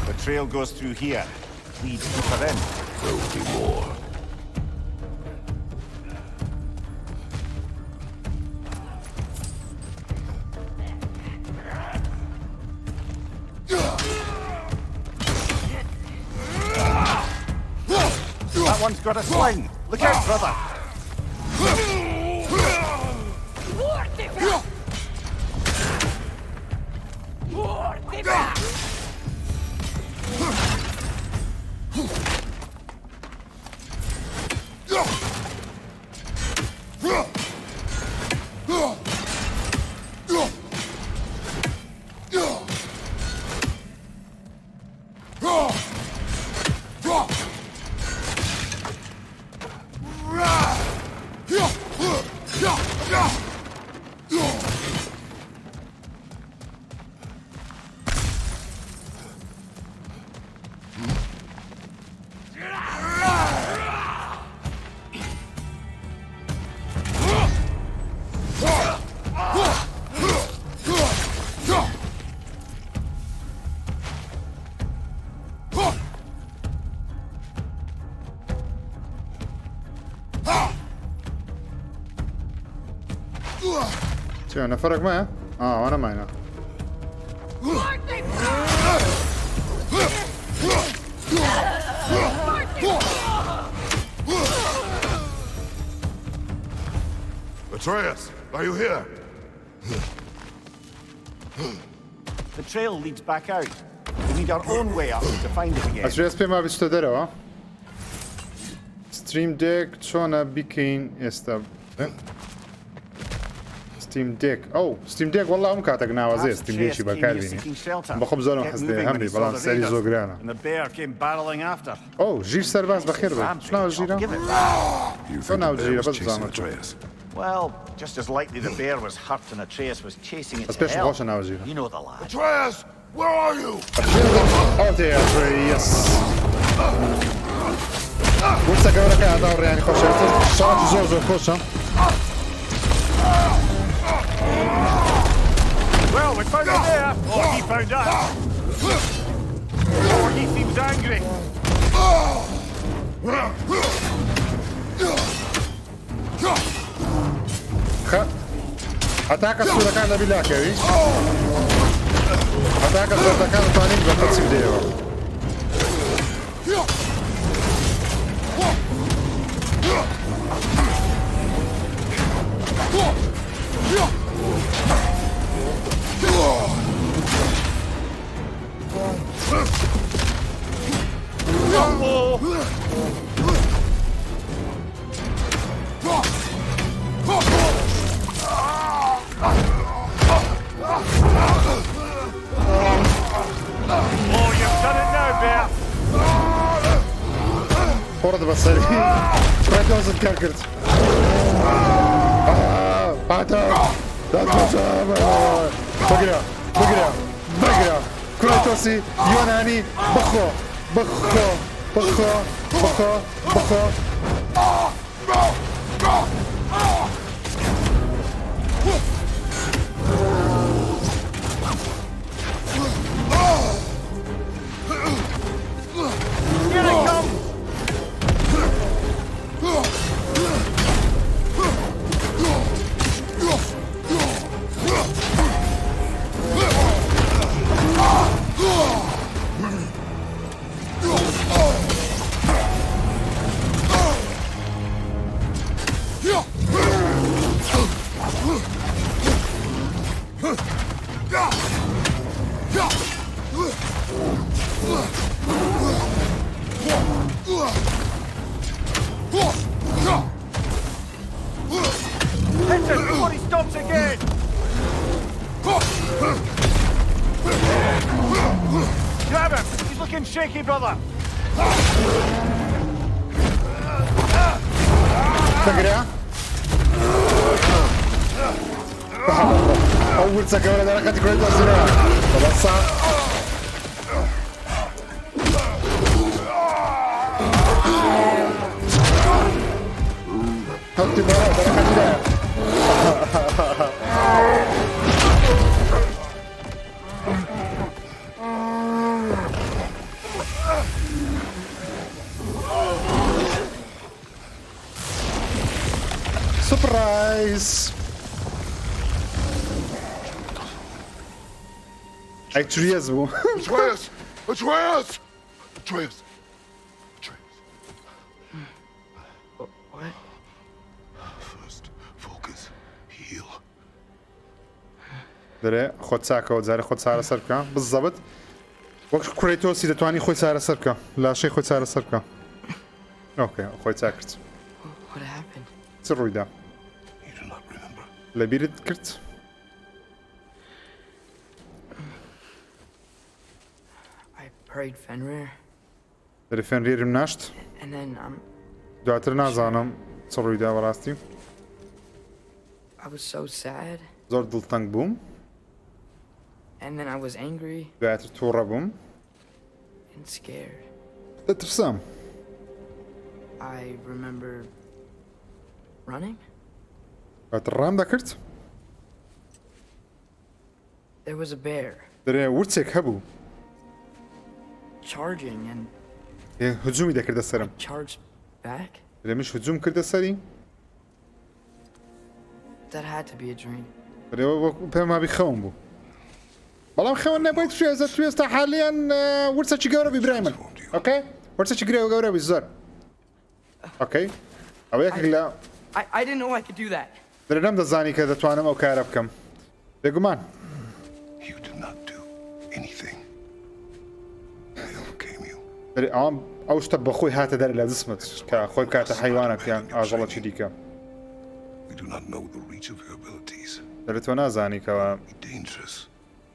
The trail goes through here. Lead deeper in. There will be more. That one's got a sling. Look out, brother. شو انا فرق معه؟ وانا معنا. Atreus, are you here? The trail leads back out. We need our own way up to find it again. Atreus پێم وابێت چتە دەرەوە. ستریم دێک چۆنە بیکەین ئێستا. ستیم دێک ستیم دێک وەڵا ئەم کاتێک ناوازێ ستیم دێکی بەکاربێنی. بەخۆم زۆرم حەز دێ هەم بێ بەڵام سەری زۆر گرانە. ژیر سەرباز بەخێر بێت. چ ناو ژیرە؟ چۆن ناو ژیرە بەزانم. Well, just as likely the bear was hurt and Atreus was chasing it to Especially hell. watching now, Zheer. You know the lad. Atreus, where are you? Oh there, Atreus. What's that going on down there? خوش شارج زور خوش. Well, we found him there. Or he found us. Or he seems angry. Ataca a sua cara bilha aqui. Ataca a sua cara para ninguém vai se ver. Orada basarı. Kratos kalkırt. Pata. Bagira. Kratos'u Yunani bakho. Here it comes. Hit him before he stops again! Grab him! He's looking shaky, brother! تقرا أول سكرة ده كانت كويس بسرعة خلاص حطي برا ده كده سربرايز Atreus bu. Atreus! Atreus! Atreus! Atreus. What? First, focus. Heal. دەرێ خۆت چاکەوە جارە خۆت چارەسەر بکە بالضبط وەک کوڕێتۆسی دەتوانی خۆی چارەسەر بکە لاشەی خۆی چارەسەر بکە ئۆکێ خۆی چاکرد What happened? چ ڕوویدا You do not remember. لەبیرت کرد I prayed Fenrir, دەرێ فێنریرم ناشت and then دواتر نازانم چ ڕوویدا بەڕاستی I was so sad, زۆر دڵتەنگ بووم and then I was angry دواتر تووڕە بووم and scared. دەترسام I remember running. دواتر ڕام دەکرد There was a bear دەرێ ورچێک هەبوو charging, and هجومی دەکردە سەرم I charged back. دەرێ مش هجوم کردە سەری That had to be a dream. پێم وابی خەون بوو بەڵام خەون نەبێت شێزە توێستا حالیان ورچەکی گەورە بی برای من ئۆکەی ورچەکی گرێ و گەورە بی زۆر ئۆکەی ئەوە یەکێک لە I didn't know I could do that. دەرێ نەمدەزانی کە دەتوانم ئەو کارە بکەم بێگومان You did not do anything. I overcame you. دەرێ ئەو شتە بەخۆی هاتە دەرە لە دەستمت کە خۆی بکاتە حیوانەکەیان ئاژەڵەکی دیکە We do not know the reach of your abilities. دەرێت تۆ نازانی کەەوە Be dangerous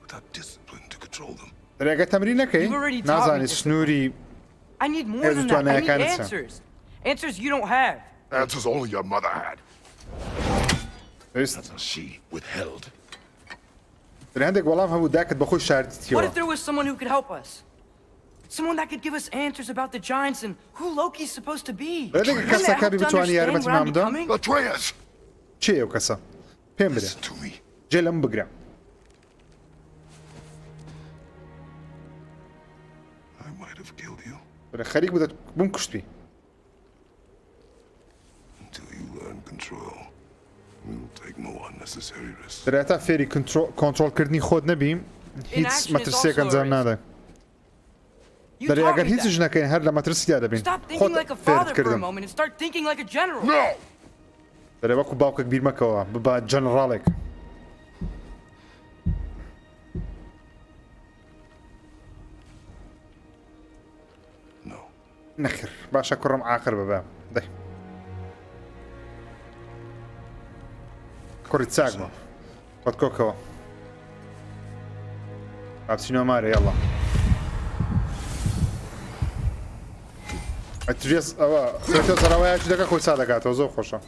without discipline to control them. دەرێگە تەمرین نەکەی You've already taught me نازانی this. سنووری I need more than that. I need answers. Answers you don't have. Answers only your mother had. دەویست Answers she withheld. دەرێ هەندێک وەڵام هەبوو داکت بەخۆی What شاردیتیەوە if there was someone who could help us? Someone that could give us answers about the giants and who Loki's supposed to be. دەرێ Wouldn't it کەسەکە help to بتوانی understand یارمەتی what I'm مامدە becoming? Atreus! چێ ئەو کەسە پێم برێ Listen to me. جێ لەم بگرە I might have killed you دەرێ خەریک بوو بووم کوشتوی until you learn control. We will take no unnecessary risks. دەرێ تا فێری کۆنتڕۆڵکردنی خۆت نەبی هیچ Inaction is مەترسیەک also a ئەنجام risk. نادە You دەرێ taught ئەگەر me هیچیش that. نەکەین هەر لە مەترسیدا دەبین Stop thinking خۆت like a father for a فێرکردم moment and start thinking like a general. No! دەرێ وەکو باوکێک بیر مەکەوە ببا جەنەڕاڵێک No. نەخیر باشە کوڕم عاقر ببە دەی کوڕی چاک بە خۆت کۆکەوە ئاچینەوە مارە یاڵە ئەتریس ئەوە خێتە سەراوایەکی دەکە خۆی چا دەکاتەوە زۆر خۆشە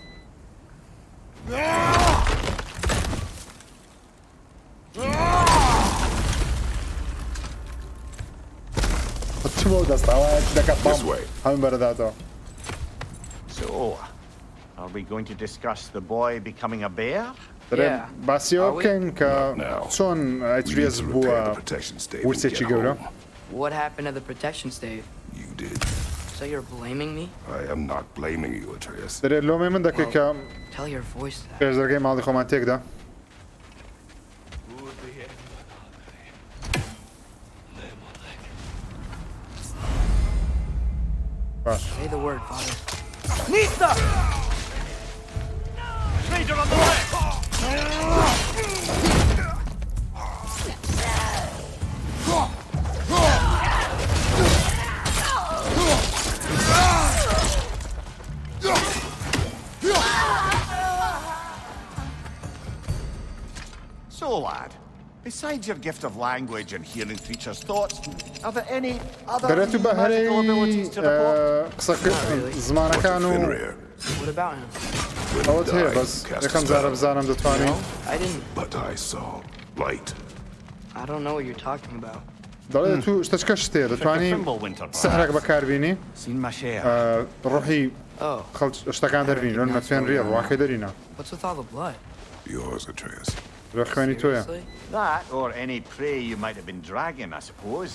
چ بۆ دەستاوایەکی دەکات This way. هەم بەرەداتەوە So, are we going to discuss the boy becoming a bear? دەرێ Yeah. باسیەوە Are we? بکەین کە now. چۆن We need ئەتریس to بووە repair the protection stave and ورسێکی get گەورە home. What happened to the protection stave? You did. So you're blaming me? I am not blaming you, Atreus. دەرێ لۆمێ من دەکەی کە Tell your voice that. پێشدەرگەی ماڵی خۆمان تێکدا باش Say the word, father. Nista! Leader on the left! So, lad, besides your gift of language and hearing creatures' thoughts, are there any other دەرێت و بە magical هەرەی abilities to report? قسەکرد زمانەکان و Fenrir. What about him? ئەوەت هەیە died, بەس cast a یەکەم جارە spell. بزانم دەتوانین I didn't. But I saw light. I don't know what you're talking about. دەڵێت تو شتەچکە شتێ دەتوانی Fimbulwinter, سەحرێک perhaps. بەکاربینی Seen my share. ڕۆحی Oh, شتەکان دەربین لەن مەفێن ڕێ ڕواکەی دەرینە what's with all the blood? Yours, Atreus. لە خوێنی تۆیە Seriously? That, or any prey you might have been dragging, I suppose.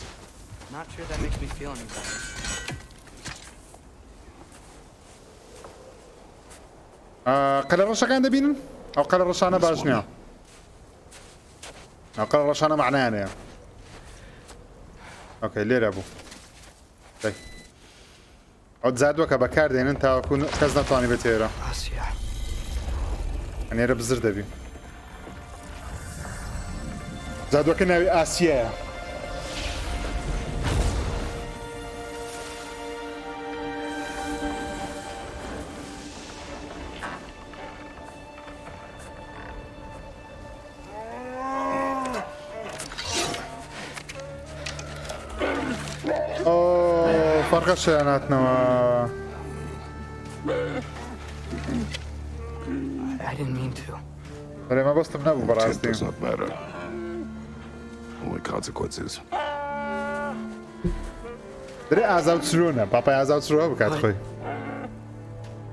Not sure that makes me feel any better. قەلە ڕەشەکان دەبینن ئەو قەلە ڕەشانە باش نییە ئەو قەلە ڕەشانە معنایانەیە ئۆکەی لێرە بوو ئەو جادووەکە بەکاردێنن تاوەکو کەس نەتوانێت بێت ئێرە Asya. ئەنێرە بزر دەبی جادووەکە ناوی ئاسیایە فەرقە شەیاناتنەوە I didn't mean to. بەێ مەبەستم نەبوو Intent بەڕاستی does not matter. Only consequences. درێ ئازاو چرۆنە پاپای ئازاو چرۆ بکات خۆی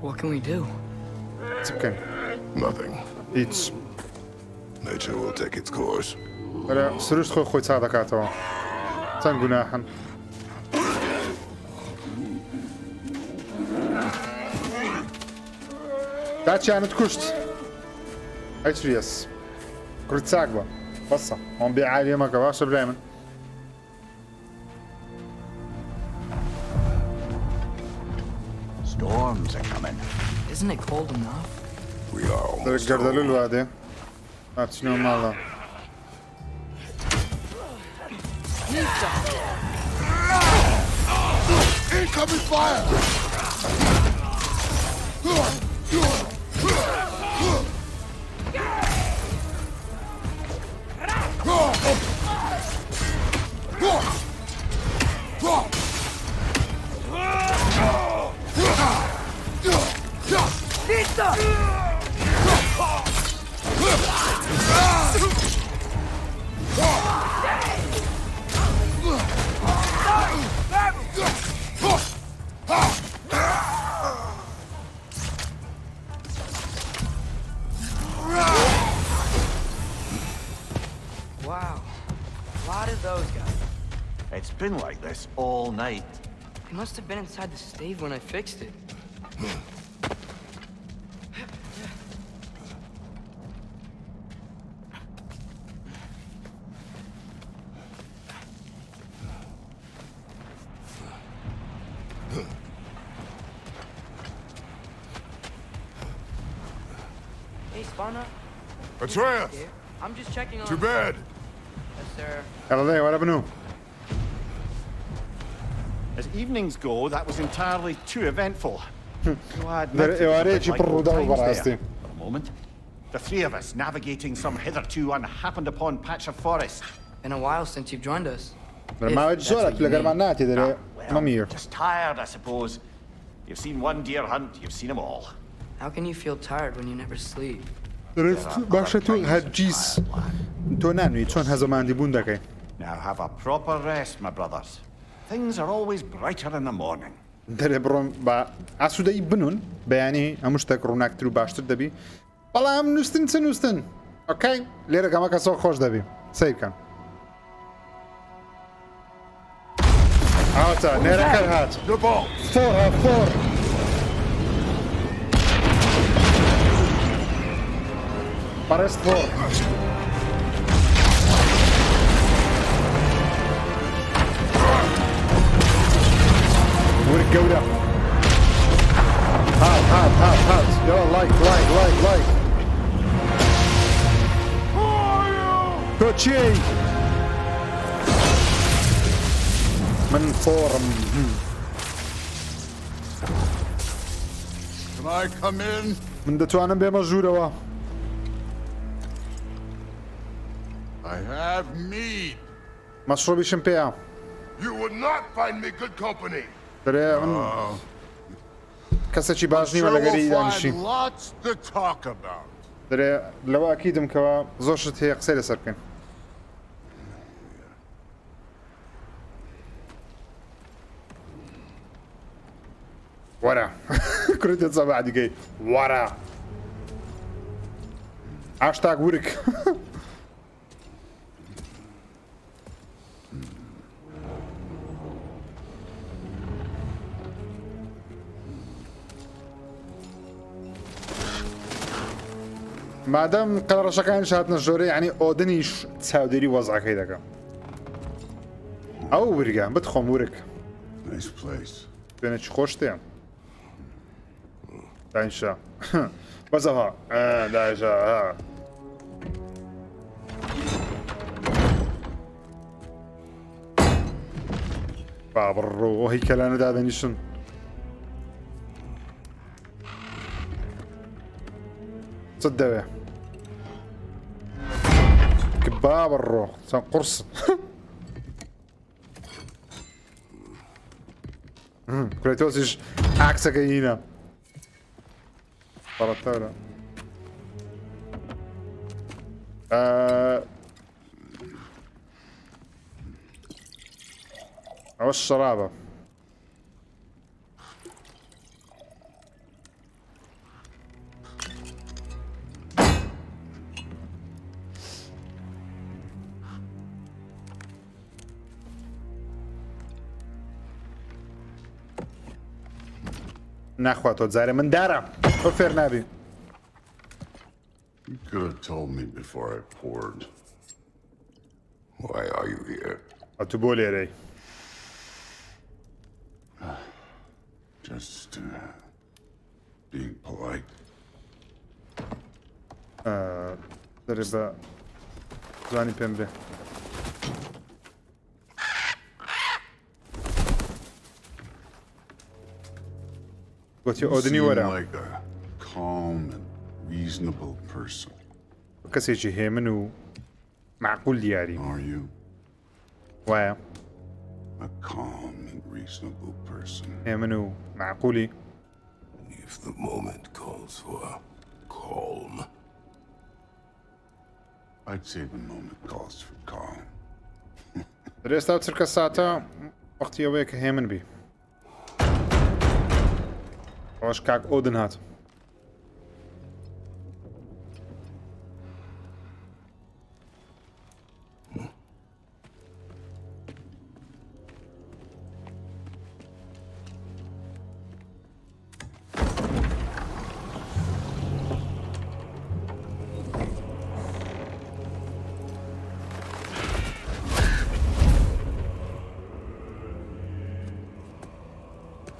What can we do? چ بکەین Nothing. هیچ Nature will take its course. بەێ سروشت خۆی خۆی چا دەکاتەوە چەند گوناحن داچیانت کوشت ئەیچریەس کورت چاک بە بەسە ئەم بێ عالیەمەکە باشە برای من Storms are coming. Isn't it cold enough? We are دەرێک almost گەردەلول home. وادێ ناچینەوە ماڵە Incoming fire! Wow. A lot of those guys. It's been like this all night. They must have been inside the stave when I fixed it. Hey, Spawna. Atreus! Here. I'm just checking on. To bed! Yes, sir. ئەڵە دەی وەرە بنوو As evenings go, that was entirely too eventful. Though I admit There- it was a bit you like old put times Rudolph there, Barasti. for a moment. The three of us navigating some hitherto unhappened upon patch of forest. Been a while since you've joined us. ماوەی That's زۆرە what you لەگەرمان mean. ناتی دەرێ Well, مەمیر just tired, I suppose. You've seen one deer hunt, you've seen them all. How can you feel tired when you never sleep? باشە تۆ هەرگیز تۆ نانوی چۆن هەزەماندی بوون دەکەی Now have a proper rest, my brothers. Things are always brighter in the morning. دەرێ بڕۆم بە ئاسوودەی بنون بەیانی هەموو شتێک ڕووناکتر و باشتر دەبی بەڵام نووسن چ نووسن ئۆکەی لێرە گەمە کەسەوە خۆش دەبی سیرکەن ئاواتە نێرەکە هات The ball! فۆر ها فۆر پەرست فۆر ورک گەورە هات یۆ لایک تۆ چی من فۆڕم Can I come in? من دەتوانم بێمە ژوورەوە I have mead. مەشڕۆبیشم پێیە You would not find me good company. دەرێ من کەسێکی باش نیوە لەگەری دانیشی Lots to talk about. دەرێ لەوە ئەکیدم کەەوە زۆر شت هەیە قسەی لەسەر بکەین وەرە کوڕێتە چەبە دیگەی وەرە هاشتاگ ورک مادەم قەڵەڕەشەکانی هاتنە ژۆرە یعنی ئۆدنیش چاودێری وەزعەکەی دەکەم ئەو ورگە بتخۆم ورک Nice place. دوێنێکی خۆش تێم دانیشە بەزەها داژە با بڕۆ هی کەلانە دادەنیشن چت دەوێ با بڕۆ چەند قورس کورێتۆسیش عکسەکە هینە بەڕەتەرە ئەوە شەرابە ناخواتۆ جارێ من دارە ئەو فێر نابی You could have told me before I poured. Why are you here? ئەتو بۆ لێرەی Just being polite. دەرێ بە زوانی پێم بێ گوتی ئۆدنی You seem وەرە like a calm and reasonable person. کەسێکی هێمن و معقول دیاری Are you? وایە A calm and reasonable person. هێمن و معقولی If the moment calls for calm. I'd say the moment calls for calm. دەرێستا و چرکە ساتە وەختی ئەوەیە کە هێمن بی ئەوەش کاک ئۆدن هات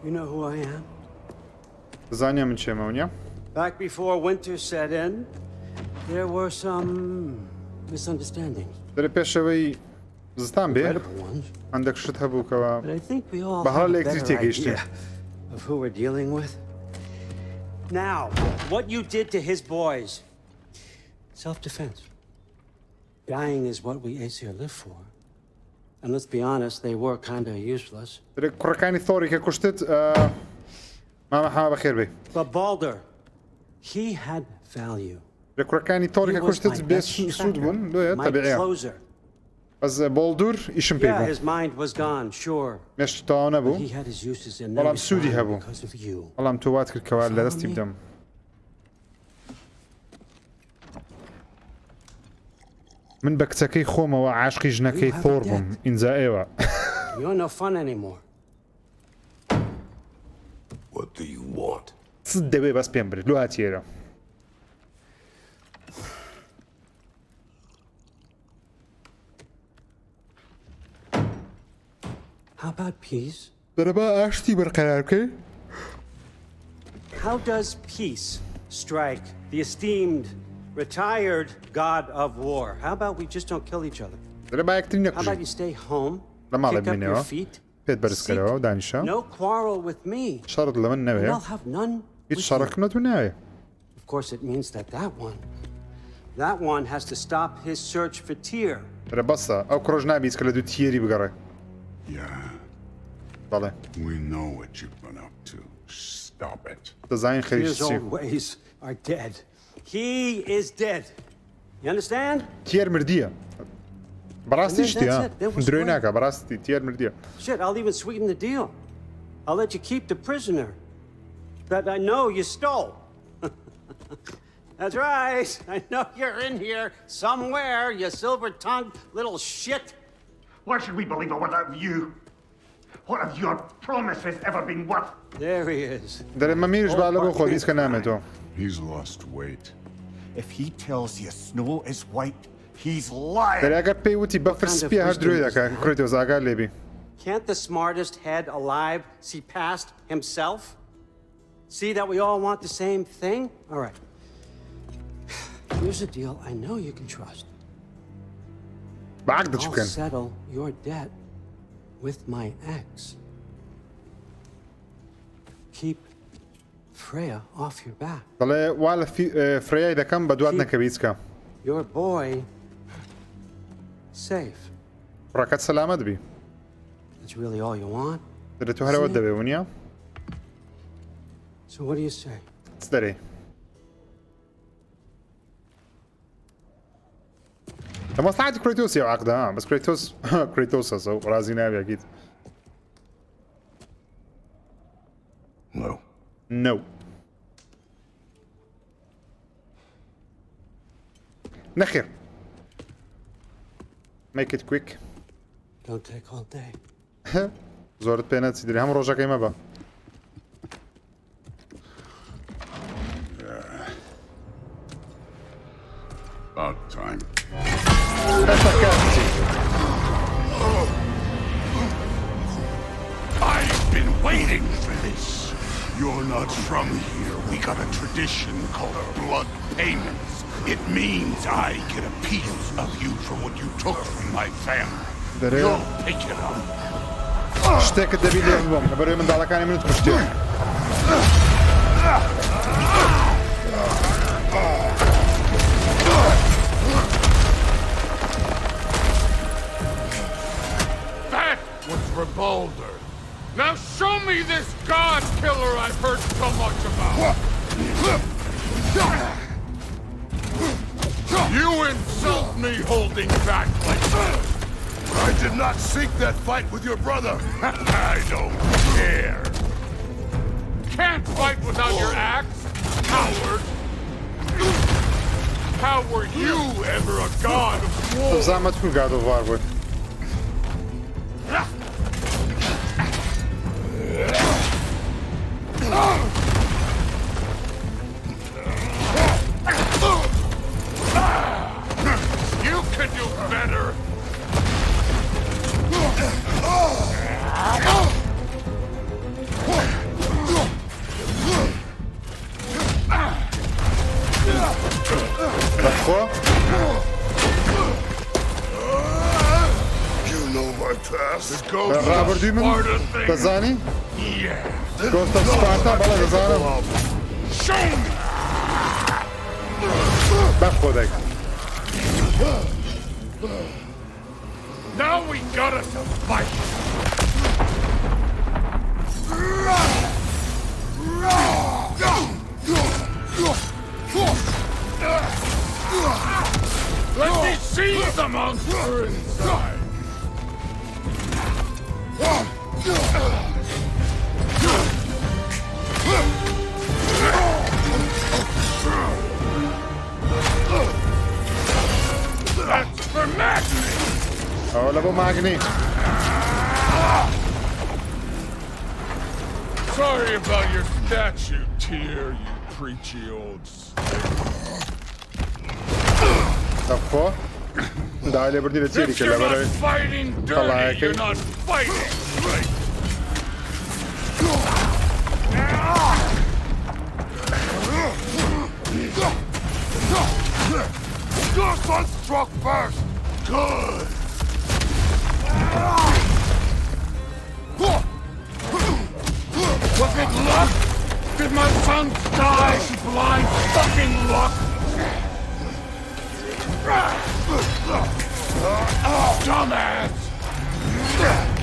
You know who I am? زانیا من چێمەونیە Back before winter set in, there were some misunderstandings. دەرێ پێشەوەی زستان بێ Credible ones. هەندێک شت هەبوو کەەوە But I think we all بەهاڵ have a لەکتری better تێگەیشتین idea of who we're dealing with. Now, what you did to his boys. Self-defense. Dying is what we Aesir live for. And let's be honest, they were kind of useless. دەرێ کوڕەکانی تۆری کە کوشتت مامە حەما بەخێر بێ But Baldur, he had value. دەرێ کوڕەکانی تۆری He کە was کوشتت my بێ best سوود بوون دوێ my تەبیعیە closer. بەس بۆڵدور ئیشم پێ Yeah, بوو his mind was gone, sure. مێشت تەواو نەبوو He had his uses and بەڵام never سوودی died هەبوو because of you. بەڵام تۆ وات کرد کەوا لە دەستی بدەم من بە کچەکەی خۆمەوە عاشقی ژنەکەی تۆڕ بووم ئینجا ئێوە You're no fun anymore. What do you want? چ دەوێ بەس پێم برێت لۆ هاتیێرە How about peace? دەرەبا ئاشتی بەرقەرار بکەی How does peace strike the esteemed, retired god of war? How about we just don't kill each other? دەرەبا یەکتری How about نەکوژین you stay home, لە ماڵێ kick up your بمێنەوە feet, پێت بەرزکەرەوە و دانیشە no quarrel with me, شەڕت لە من and نەوێ I'll have none هیچ with you. شەڕەکردنەوە تو ناوێ Of course, it means that that one has to stop his search for Tyr. دەرە بەسە ئەو کڕۆژ نابیت کە لە دوو تیێری بگەڕێ Yeah, بەڵێ we know what you've been up to. Stop it. دەزانین His خەریکی چی old ways are dead. He is dead. You understand? تێر مردیە بەڕاستی شتی ها That's it. That was درۆی great. ناکە بەڕاستی تێر مردیە Shit, I'll even sweeten the deal. I'll let you keep the prisoner that I know you stole. That's right. I know you're in here somewhere, you silver-tongued little shit. Why should we believe a word out of you? What have your promises ever been worth? There he is. دەرێ مە میرش با لە بۆ خۆ هیچ کە نامێتەوە He's lost weight. If he tells you snow is white, he's lying. دەرێ ئەگەر پێی وتی بەفر سپی هەر درۆی دەکە کڕێتەوە زاگار لێبی Can't the smartest head alive see past himself? See that we all want the same thing? All right. Here's a deal I know you can trust. بەعەقدە چ I'll بکەن settle your debt with my ex. Keep Freya off your back. دەڵێ وا لە فرەیای دەکەم بە دوات نەکەوی هیچ کە Your boy safe. ڕەکەت سەلامەت بی That's really all you want. دەرێ تو هەرەوە دەبێ ونیە So what do you say? چ دەرێ لە مەساعتی کرێتۆسی ئەو عەقدە ها بەس کرێتۆس هەسە و ڕازی نابێ ئەکید No. No. نخير. Make it quick. Don't take all day. زۆرت پێ نەچیدری هەم ڕۆژەکەی مەبە. About time. I've been waiting for this. You're not from here. We got a tradition called blood payments. It means I get a piece of you for what you took from my family. You'll pick it up. شتێکت دەبی لێ بووم لە بەرەوەی منداڵەکانی منت کوشتێ. That was for Baldur. Now show me this god killer I've heard so much about. You insult me holding back like that. I did not seek that fight with your brother. I don't care. Can't fight without your axe, coward. How were you ever a god of war? زعمت کون گاد وار بود. You can do better. بخوا. You know my past. رابردوی من دەزانی؟ گۆستە سپارتا بەڵێ دەزانم. بەخۆ دەک. Now we got us a fight. Let me see the monster inside. That's for Magni. ئەوە لە بۆ ماگنی. Sorry about your statue, Tyr, you preachy old بەخۆ. دای لێ بردی لە تێری If کرد you're لە not بەرەوەی. fighting dirty, you're not fighting right. Your son struck first. Good. Was it luck? Did my son die blind fucking luck? Dumbass!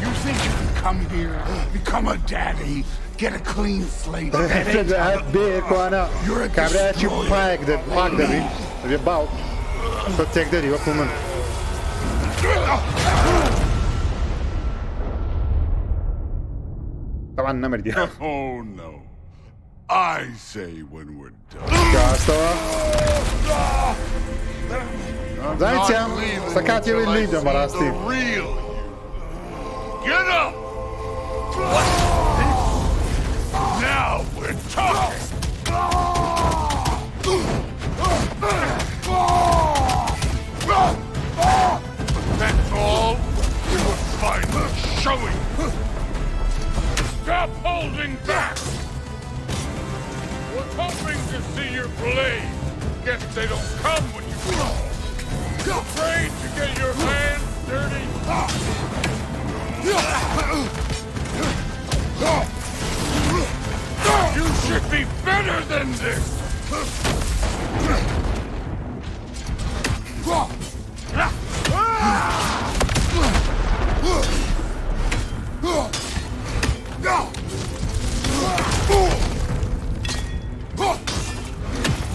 You think you can come here, become a daddy, Get a clean slate. بێکوانە کابراایکی پاک دەبی دەبێ باو تۆ تێک دەری وەکو من طبعا نەمەردی Oh no. I say when we're done. گاستەوە زانیتیان سەکاتی وی لیدە بەڕاستی Real. Get up. Now we're talking. That's all. We were finally showing. Stop holding back. We're hoping to see your blade. Guess they don't come when you call. Afraid to get your hands dirty? You should be better than this!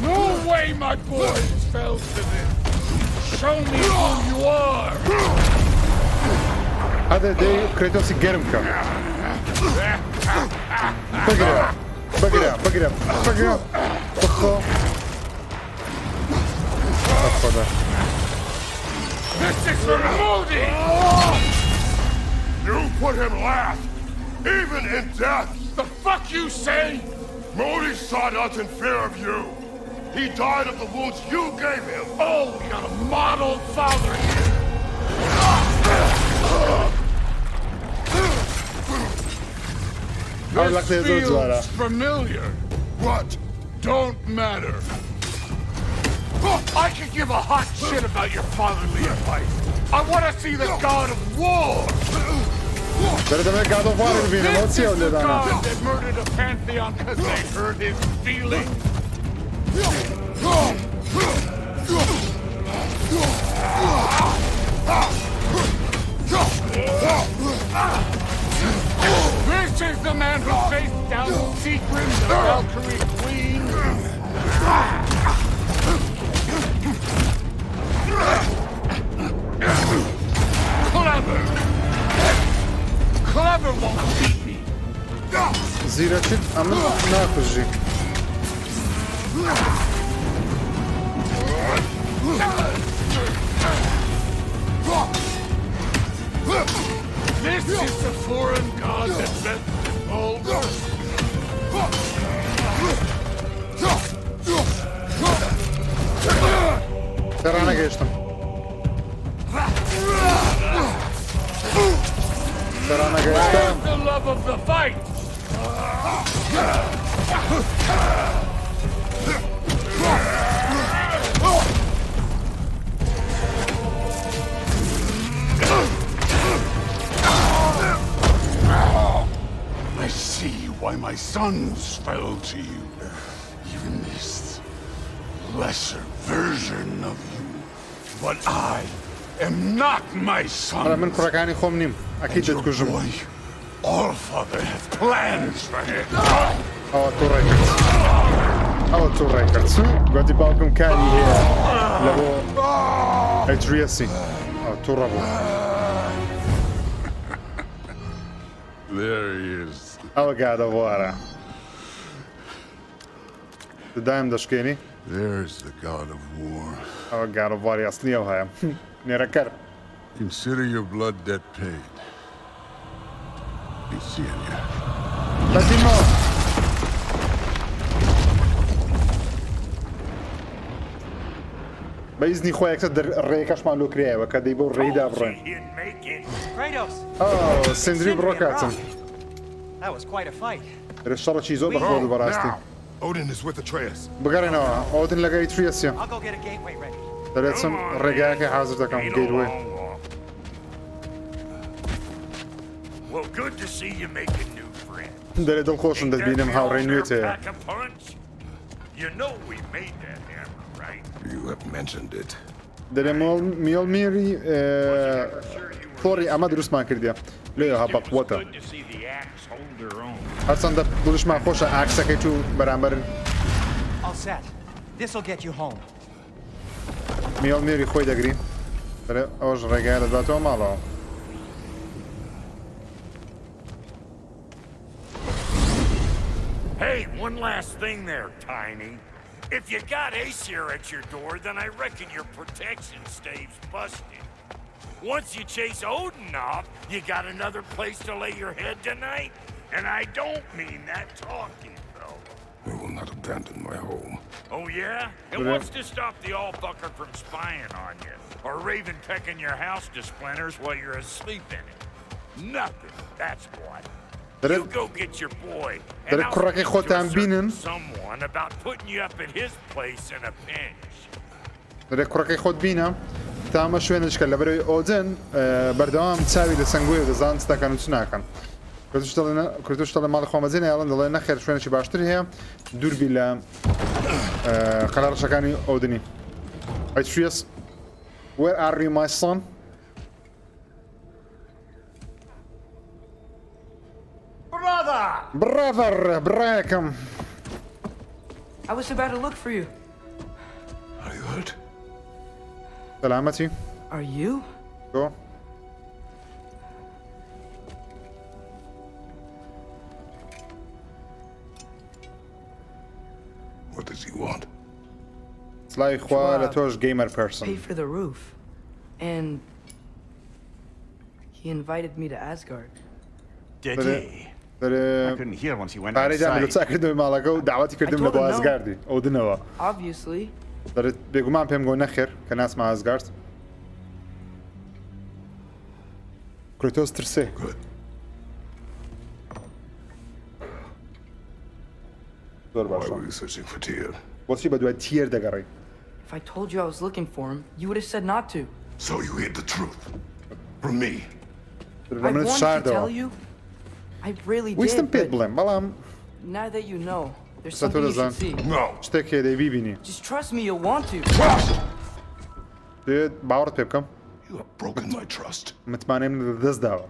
No way my boys fell to this! Show me who you are! هذا دي كريتوسي جرم كم بقرا بقرا بقرا بقرا بخو This is for Modi! You put him last, even in death! The fuck you say? Modi saw us in fear of you. He died of the wounds you gave him. Oh, we got a model father here. This feels familiar. What? Don't matter. I could give a hot shit about your fatherly advice. I want to see the god of war. This is the god that murdered a pantheon because they hurt his feelings. This is the man who faced down Secret, the Valkyrie Queen. Clever. Clever won't beat me. Zheer çit ama ne yapacak? This is the foreign god that best involved. Terana geçtim. Terana geçtim. The love of the fight. I see why my sons fell to you. Even this lesser version of you. But I am not my son. أنا من كراكاني خمنيم. أكيد تكوجم. Boy, all father has plans for him. تو ريكردز. قاعد يبالكم كاني هي لهو اتريسي. تو رابو. There he is. قاعد أبوارا. دايم دشكيني. There's the god of war. قاعد أبواري أصلية وهاي. نيركر. Consider your blood debt paid. Be seeing you. لازم. بإذن خويا أكثر الريكاش مع لوكريا وكذا يبور ريدا برين. سندري بروكاتن. That was quite a fight. الشرط شيء زود بخوض براستي. Odin is with Atreus. بقرنا أودن لقى أتريس يا. I'll go get a gateway ready. ترى رجعك حاضر تكمل جيتوي. Well, good to see you making new friends. ده دول خوشن ده بينهم هاورين نيته. You know we made that hammer, right? You have mentioned it. ده ميول ميري ثوري أما دروس ما كرديا. ليه هبق وتا. Good to see the axe hold their own. هەرچەندە دڵشمان خۆشە ئاکسەکەیت و بەرامبەرن All set. This'll get you home. میێڵمێری خۆی دەگرین ئەوەش ڕێگایە دەداتەوە ماڵەوە Hey, one last thing there, Tiny. If you got Zheer at your door, then I reckon your protection stave's busted. Once you chase Odin off, you got another place to lay your head tonight? And I don't mean that talking, though. I will not abandon my home. Oh, yeah? And what's to stop the all-fucker from spying on you? Or Raven pecking your house to splinters while you're asleep in it? Nothing, that's what. You go get your boy, and I'll speak to someone about putting you up at his place in a pinch. دەرێک کوڕەکەی خۆت بینە تا ئەمە شوێنشکە لە بەرەوەی ئۆدن بەردەوام چاوی لە سنگوێ دەزان چ دەکەن و چ ناکەن کورتوش دەڵێ ماڵی خۆمەزین یاڵن دەڵێ نەخێر شوێنێکی باشتر هەیە دووربی لە قەراڕەشەکانی ئۆدنی ئەیتریس Where are you, my son? Brother! Brack'em! I was about to look for you. Are you hurt? سلامتي. Are you? Go. What does he want? سلای خوا لە تۆش gamer person. Pay for the roof. And he invited me to Asgard. Did he? I couldn't hear once he went پارەی دام لە outside. چاکردنەوەی ماڵەکە و داواتی کردم لە بۆ ئازگاردی ئۆدنەوە Obviously. دەرێت بێگومان پێم گۆ نەخێر کە ناسمە ئازگارد کروتۆس ترسێ زۆر Why باشە were you searching for Tyr? بۆچی بە دوای تیر دەگەڕی If I told you I was looking for him, you would have said not to. So you hid the truth from me. I wanted to tell you. I really ویستم did, پێت but بڵێم بەڵام now that you know, there's سە تۆ something you should دەزان see. No. شتێک هەیە دەی بیبینی Just trust me, you'll want to. دەوێت باوەڕت پێ بکەم You have broken my trust. متمانەی من دەست داوە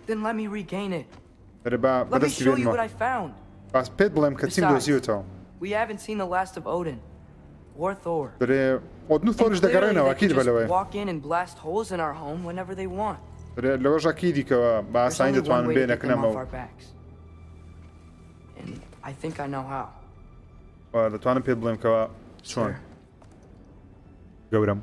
Then let me regain it. دەرێ با Let me بەدەستی show you what I بێنمە found. باس پێت بڵێم کە چیم دۆزیوتەوە We haven't seen the last of Odin or Thor. دەرێ ئۆدن و And تۆریش clearly دەگەڕێنەوە they could ئەکید just بەلەوەی walk in and blast holes in our home whenever they want. دەرێ لەوەش ئەکیدیکەوە بە There's ئاسانی only one دەتوانن way to get them off بێنەکنەمەوە our backs. And I think I know how. دەتوانم پێت بڵێم کەەوە چۆن گەورم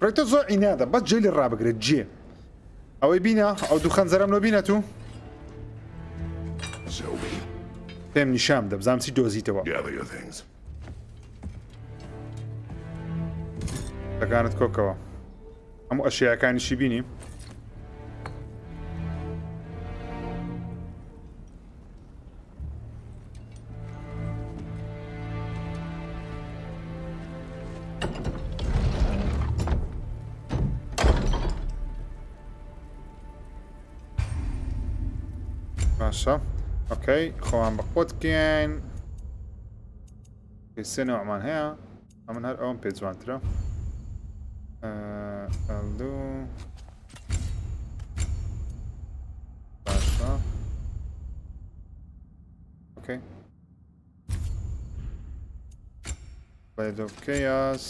ڕێکتە زۆر ئینادە بەس جێلی ڕابگرێت جێ ئەوەی بینە ئەو دوو خەنجەرم لۆ بینە تو Zoe, پێم نیشام دە بزانم چی دۆزیتەوە gather your things. دەکانت کۆکەوە هەموو ئەشیاکانیشی بینی باشە ئۆکەی خۆوان بە خۆت بکەین سێ نەوەمان هەیە ئەمن هەر ئەوم پێ جوانترە ئەلدوو باشە ئۆکەی Blade of Chaos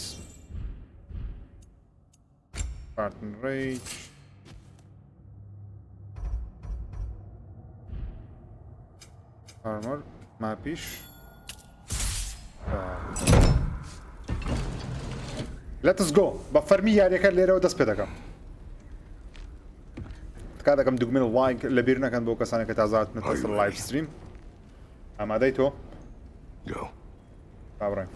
Spartan Rage Armor ماپیش Let's go بە فەرمی یاریەکە لێرەوە دەست پێ دەکەم تکا دەکەم دوگمێن لایک لەبیر نەکەن بۆ کەسانێک کە تازاتنێتە سەر لایڤ ستریم ئامادەی تۆ Go. باوڕێن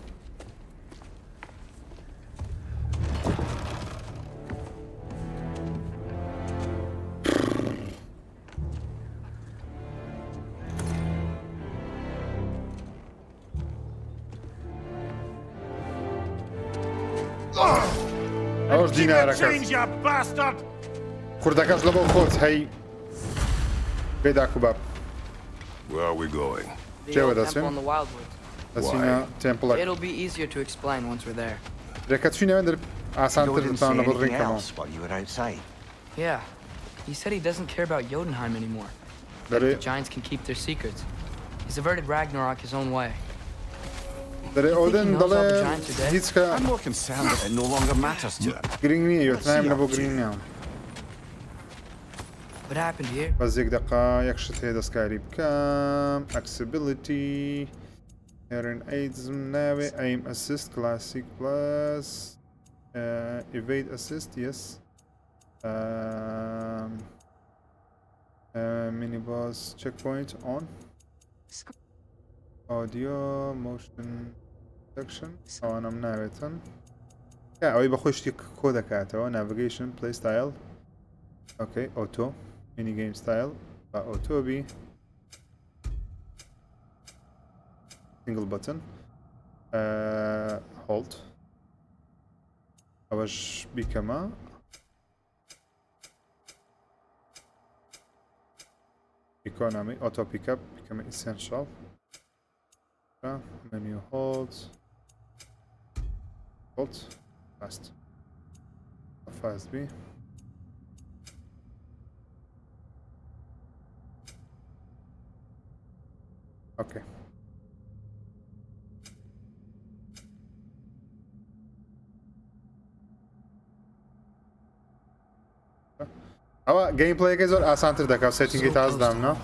ئەوش دینارەکەت you bastard! کوردەکەش لە بۆ خۆت هەی پێدا کوباب Where are we going? The Joe, old that's temple him. in the Wildwoods. دەچینە تێمپڵەک It'll be easier to explain once we're there. رێکە چوینەوە در Joe ئاسانتر didn't say دەتوان لە بڵ anything ڕێکەمەوە else while you were outside. Yeah. He said he doesn't care about Jotunheim anymore. The دەرێ giants can keep their secrets. He's averted Ragnarok his own way. دەرێ ئۆدن knows all the دەڵێ giants are dead? هیچ کە I'm more concerned that it no longer matters to him. گرنگ نییە یۆتنایم نەبوو گرنگ نییە What happened here? بەس یەک دقا یەک شت هەیە دەستکاری بکەم ئەکسیبیلیتی هێرن ئەیدزم ناوێ ئەیم ئەسیست کلاسیک پلس ئیڤید ئەسیست یەس مینی باس چەک پوینت ئۆن ئۆدیۆ موشن دەکشن ئەوانم ناوێتن ئەوەی بە خۆی شتی کۆ دەکاتەوە ناڤگەیشن پلی ستایل اوكي اوتو ميني جيم ستايل اوتو بي سنجل بutton هولد اوش بي كما economy auto pickup become essential menu hold fast B اوكي اوا جيم بلاي کې زور آسان تر دکاو سیټینګ تاسو دام نو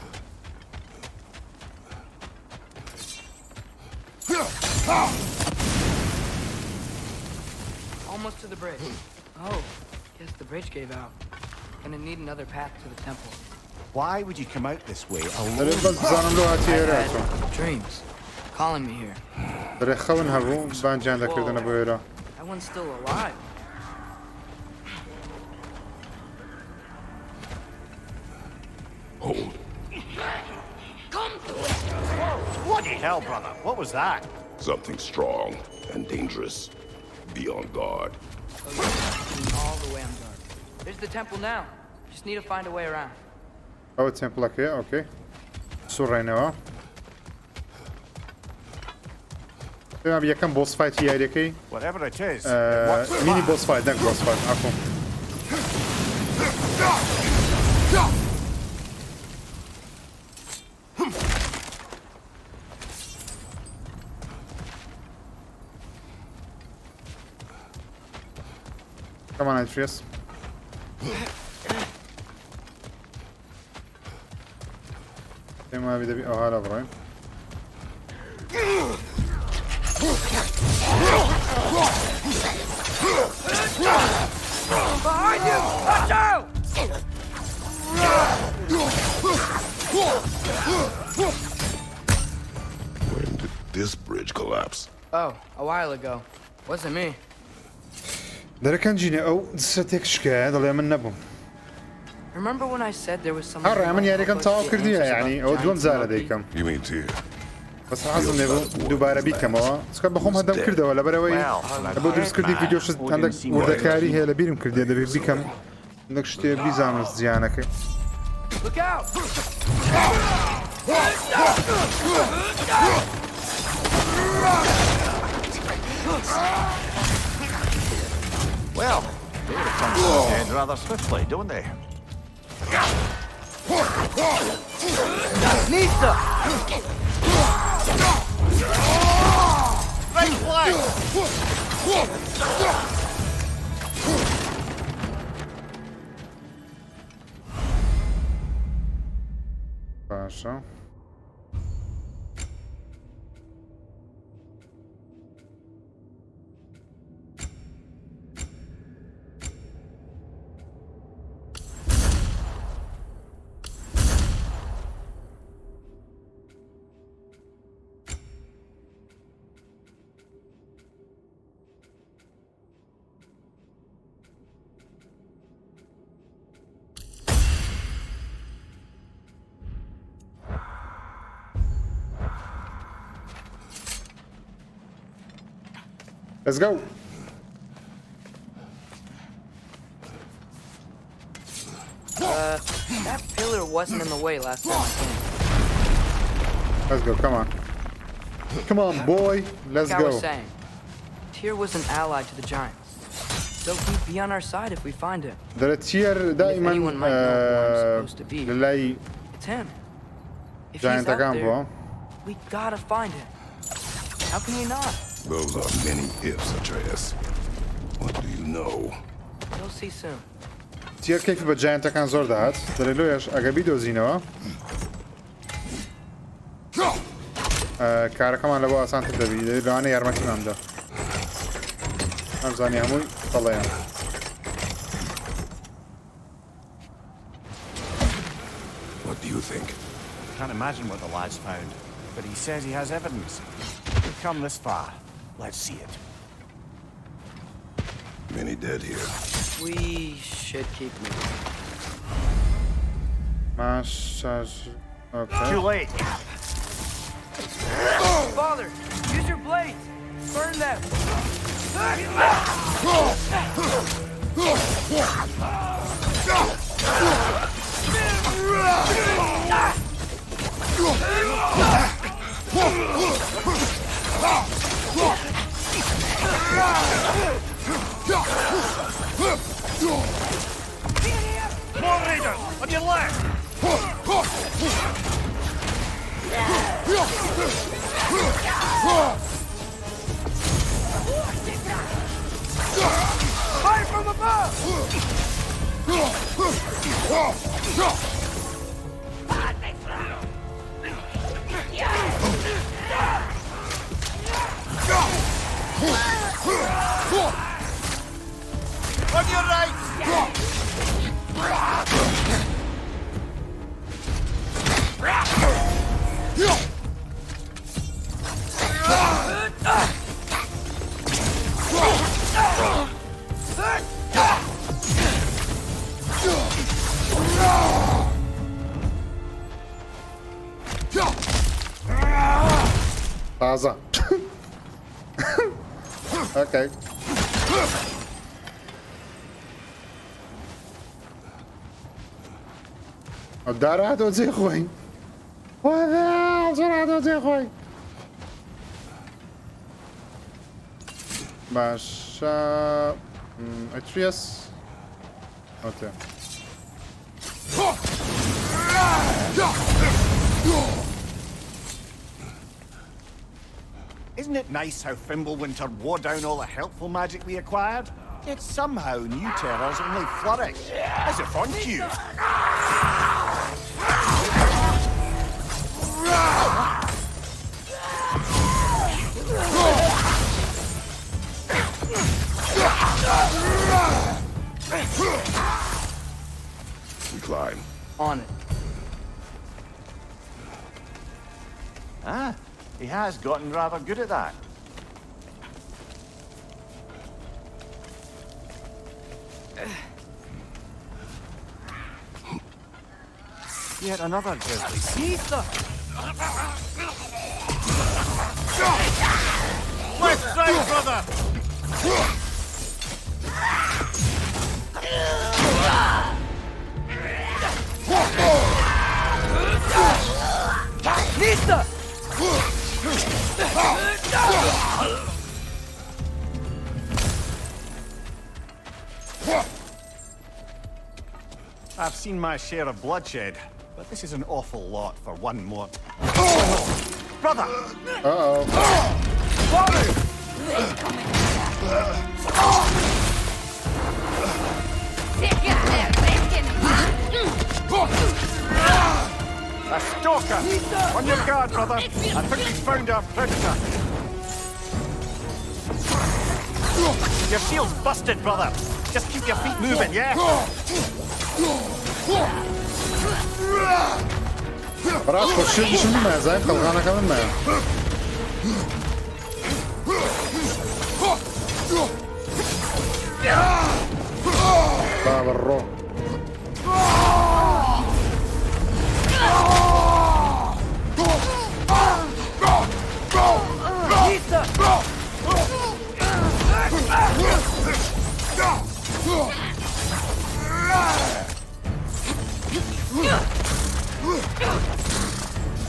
Almost to the bridge. Oh, guess the bridge gave out. Gonna need another path to the temple. Why would you come out this way دەرێ alone? بەس بزانم لۆ هاتی I ئێرە had dreams calling me here. دەرێ خەون هەبوو بانجیان دەکردنە بۆ ئێرە That one's still alive. Hold. Bloody hell, brother. What was that? Something strong and dangerous. Be on guard. All the way on guard. There's the temple now. Just need to find a way around. ئەوە تێمپڵەکەیە ئۆکەی سوڕێنەوە پێم یەکەم بۆس فایتی یاریەکەی Whatever it is, مینی بۆس فایت نەک بۆس فایت ئاکۆم Come on, Atreus. ما بدي هلا ابراهيم Behind you! Watch out! When did this bridge collapse? Oh, a while ago. Wasn't me. دەرەکان جینە ئەو دسەتێک شکایە دەڵێ من نەبووم Remember when I said there was some هەڕێ من یاریەکەم تەواو کردیە یعنی ئەوە دووەم جارە دەیکەم You mean Zheer? بەس حەزم لێبوو دووبارە بیکەمەوە چکە بەخۆم هەدەم کردەوە لەبەرەوەی بۆ دروستکردی ڤیدیۆ هەندێک وردەکاری هەیە لە بیرم کردێ دەبێت بیکەم هەندێک شتێ بیزانم زیانەکەی Look out! well, they return to the dead rather swiftly, don't they? Nista! Right flag! باشە Let's go. That pillar wasn't in the way last time I came. Let's go, come on. Come on, boy. Let's Like I was go. saying, Tyr was an ally to the giants, so he'd be on our side if we find him. تير دائما للاي It's him. If he's جاينت out كامبو there, we gotta find him. How can we not? Those are many ifs, Atreus. What do you know? You'll see soon. تير كيف بجاينت كان زور دهات دليلويش اگه دۆزینەوە کارەکەمان لەبۆ ئاسانتر دەبی لەوانە یارمەتیمان بدە ئەمزانی هەمووی دەڵێیان What do you think? Can't imagine what the lad's found, but he says he has evidence. We've come this far. Let's see it. Many dead here. We should keep moving. Okay. Too late. Father, use your blades. Burn them. More raiders on your left. Fire from above! On your right. Taza. Okay. الدار هاتو زي خوي وهذا زرع هاتو زي خوي باشا اتريس اوكي Isn't it nice how Fimbulwinter wore down all the helpful magic we acquired? Yet somehow new terrors only flourish. As if on cue. We climb. On it. Ah, he has gotten rather good at that. Yet another grisly. Nisa! Left side, brother! Nisa! I've seen my share of bloodshed, but this is an awful lot for one more. Brother! Uh-oh. A stalker! On your guard, brother! I think we found our predator. Your shield's busted, brother! Just keep your feet moving, yeah? براس خورشید نشون میده زایم خلقانه کمون میده باب الروح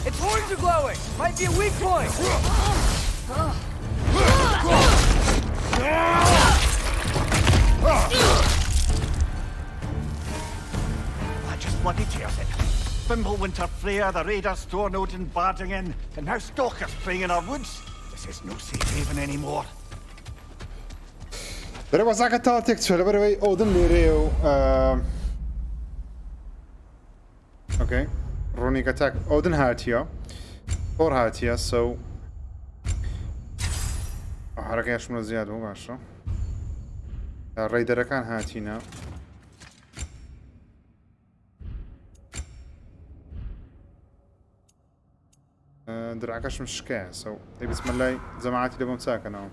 Its horns are glowing! Might be a weak point! That just bloody tears it. Fimbulwinter Freya, the raiders, Thornode and Bardingen, and now stalkers preying in our woods. This is no safe haven anymore. There was like a tactic to the way Odin Leo. Okay. Runic attack. Odin had here. Or had here, so. حركة من زيادة مو عشرة. الريدر كان هاتينا. درعكش مش كاه سو. بسم الله جماعتي اللي بمساكنة.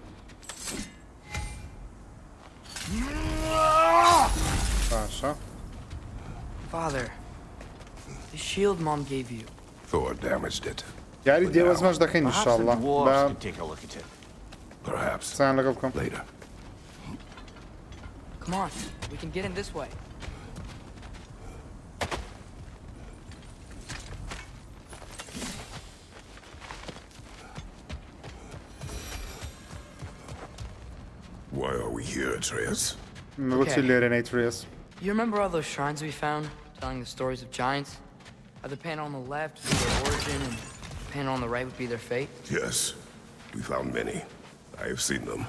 باشا. Father, the shield Mom gave you. Thor damaged it. يعني دي وزمش دكين إن شاء الله. Dwarves could take a look at it. Perhaps سلام لكم. later. Come on, we can get in this way. Why are we here, Atreus? قلت لي Atreus. You remember all those shrines we found, telling the stories of giants? How the panel on the left would be their origin, and the panel on the right would be their fate? Yes, we found many. I have seen them.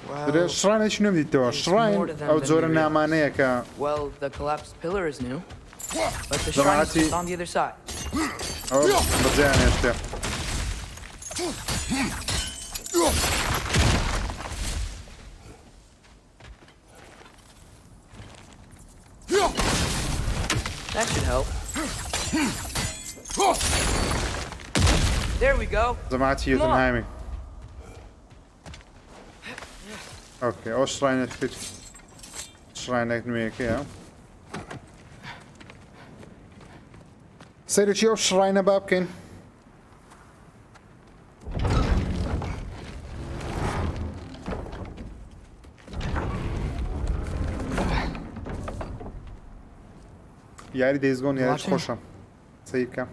Well, الشراين ايش نبي تو؟ الشراين او زور النعمانية ك. well, the collapsed pillar is new, but the shrine is just on the other side. أو مزيان انت. That should help. There we go. جماعتي يوتنهايمي. اوكي او شراين تكت. شراين اكنويك يا. سيري او شراين بابكن. یاری دیزگون یاریش خوشم سیب کم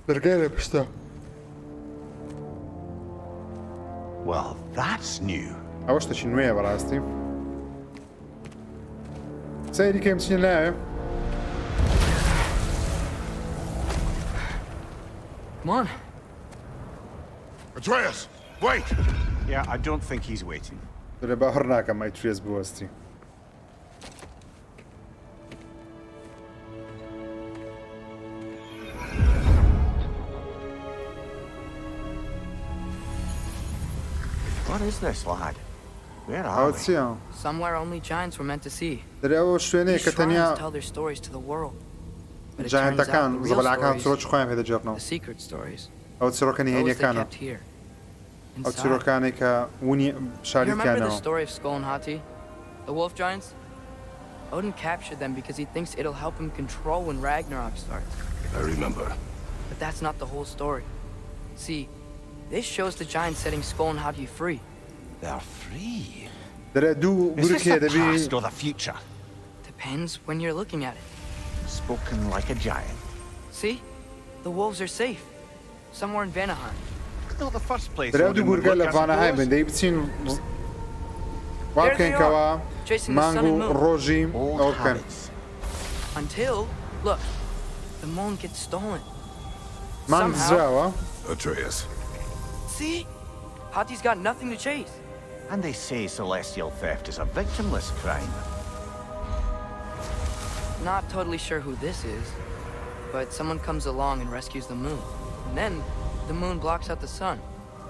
برگره پشتا Well, that's new. اوش تشي نوية براستي سيدي كيم تشي لاعب Come on. Atreus, wait! Yeah, I don't think he's waiting. دل باهرناك ما يتريز بوستي What is this, lad? Where are او we? تسيا Somewhere only giants were meant to see. دل او شويني These shrines كتنيا tell their stories to the world. But it جاهن turns out the تكان real زبل كان stories, تروش خويم هذا جرنو the secret stories, او تسيرو كان هيني those they كانوا kept here. او تسيرو Inside. كان كوني You شاري remember the كانوا story of Skull and Hati? The wolf giants? Odin captured them because he thinks it'll help him control when Ragnarok starts. I remember. But that's not the whole story. See, this shows the giants setting Skull and Hati free. They're free. دل دو Is this بوركي the دبي past or the future? Depends when you're looking at it. Spoken like a giant. See? The wolves are safe. Somewhere in Vanaheim. Not the first place. دل دو Odin would بوركي look, I لفانا هاي suppose. من دي بتسين There واكن they كوا are, chasing the sun and مانجو moon. روجي Old او كان habits. Until, look, the moon gets stolen. مان Somehow. زراوة Atreus. See? Hati's got nothing to chase. And they say celestial theft is a victimless crime. Not totally sure who this is, but someone comes along and rescues the moon. And then the moon blocks out the sun.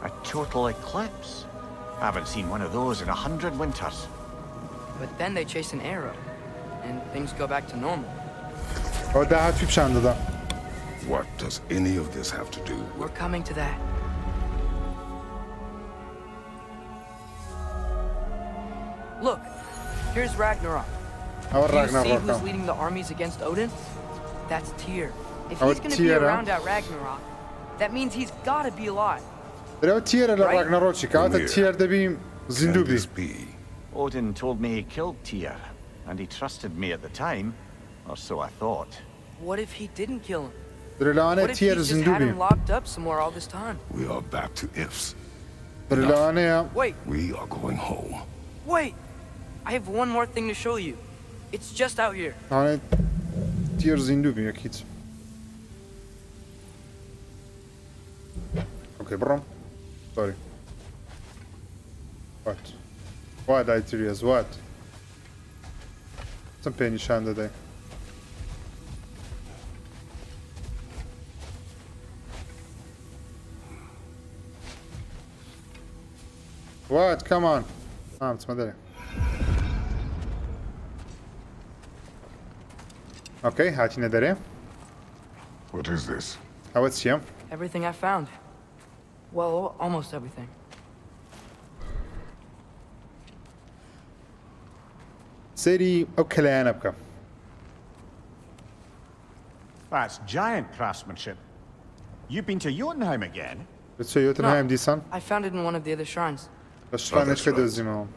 A total eclipse. Haven't seen one of those in 100 winters. But then they chase an arrow, and things go back to normal. او ده هات في بشان ده What does any of this have to do We're with... coming to that. Look, here's Ragnarok. او Do you see Ragnarok who's leading the armies against Odin? That's Tyr. If Oh, he's gonna be Tyr, huh? around at Ragnarok, that means he's gotta be alive. دل او تير لراغناروكي كاوتا تير دبي Can زندوبي this be? Odin told me he killed Tyr, and he trusted me at the time, or so I thought. What if he didn't kill him? درلانه What if he تیر just had زندوبی him locked up somewhere all this time? We are back to ifs. درلانه Wait, We are going home. wait! I have one more thing to show you. It's just out here. درلانه تیر زندوبی اكيد. اوكي برم. سوري. What I serious what? Some penny shan today. What? Come on. It's my day. Okay, هاتي ندري. What is this? How it's you? Everything I found. Well, almost everything. سيري أو كلام بكم. That's giant craftsmanship. You've been to Jotunheim again? بتسوي يوتنهايم دي سن؟ I found it in one of the other shrines. بس شلون إيش كده زيمهم؟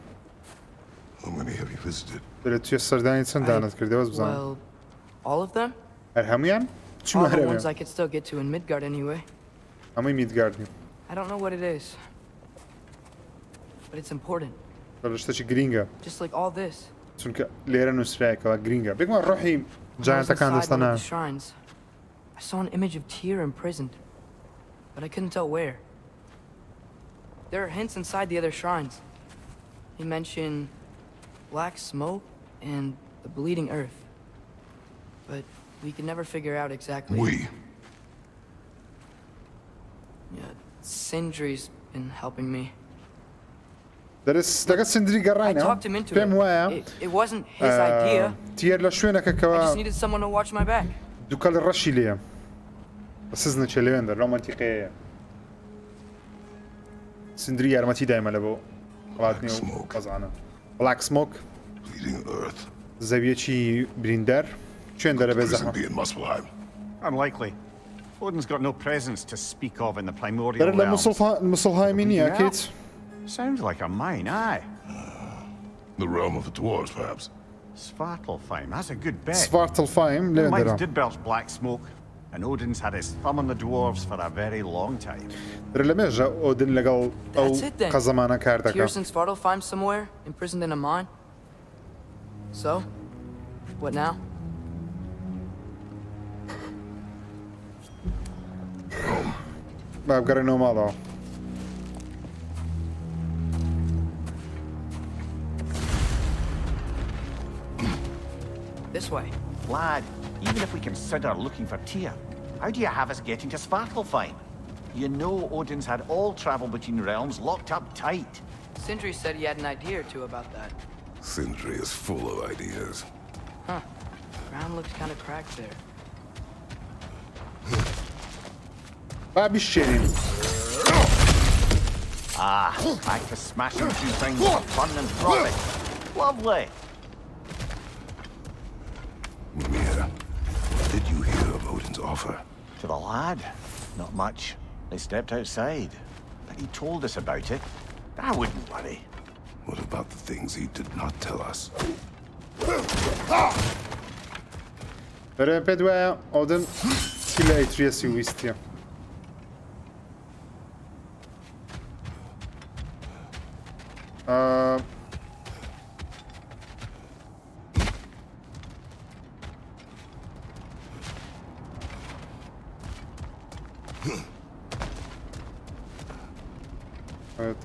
How many have you visited? درت توی سردانی سن دانت كردي وز بزن. Well, all of them? هرهميان؟ شو All the ones هرهميان؟ I could still get to in Midgard anyway. همي ميدغاردني. I don't know what it is. But it's important. فرشتش جرينجا. Just like all this. چونك ليرة نسراك ولا جرينجا. بيك ما روحي When I was جاينتا كان inside one of دستنا. the shrines, I saw an image of Tyr imprisoned, but I couldn't tell where. There are hints inside the other shrines. They mention black smoke and the bleeding earth, but we could never figure out exactly. We. Yeah, Sindri's been helping me. درس دقت سندري I قراينا. talked him into فهم ويا. it. It wasn't his idea. تير لشوينك I just كوا needed someone to watch my back. دوكال الرشي ليه. بس إذن تشيلين در رومانتيقية. سندري أرمتي دايما لبو. قلاتني وقزعنا. Black smoke. Bleeding earth. زاوية بريندر. شين داره Prison بزحمة. be in Muspelheim. Unlikely. Odin's got no presence to speak of in the primordial داره realms. المصلهايمينية أكيد. Sounds like a mine, aye. The realm of the dwarves, perhaps. Svartalfheim, that's a good bet. سفارتلفايم لين Mines داره. did belch black smoke, and Odin's had his thumb on the dwarves for a very long time. داره لما جا أودن لقال أو That's it then. قزمانا كاردكا. Tyr's in Svartalfheim somewhere, imprisoned in a mine. So, what now? ما بقرا إنه ماله. This way. Lad, even if we consider looking for Tyr, how do you have us getting to Svartalfheim? You know Odin's had all travel between realms locked up tight. Sindri said he had an idea or two about that. Sindri is full of ideas. Huh. Ground looks kind of cracked there. ما بالشيرين. Ah, back to smashing through things for fun and profit. Lovely. Mimir, what did you hear of Odin's offer? To the lad, not much. They stepped outside, but he told us about it. I wouldn't worry. What about the things he did not tell us? داره بدوه أودن كلا إتريسي ويستيا.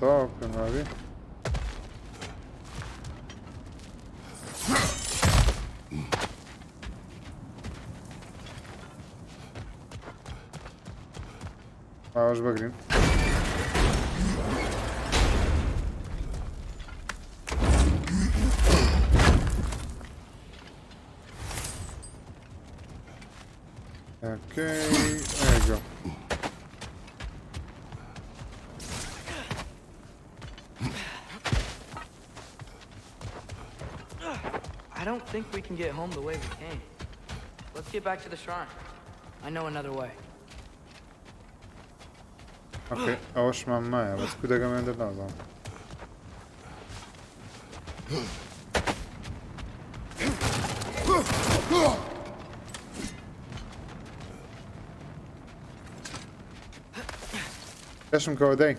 طاق هذه. وش بقرين. Okay, there you go. I don't think we can get home the way we came. Let's get back to the shrine. I know another way. Okay, أوش معايا بس كده كمان ده لازم. پێشم کەوە دەی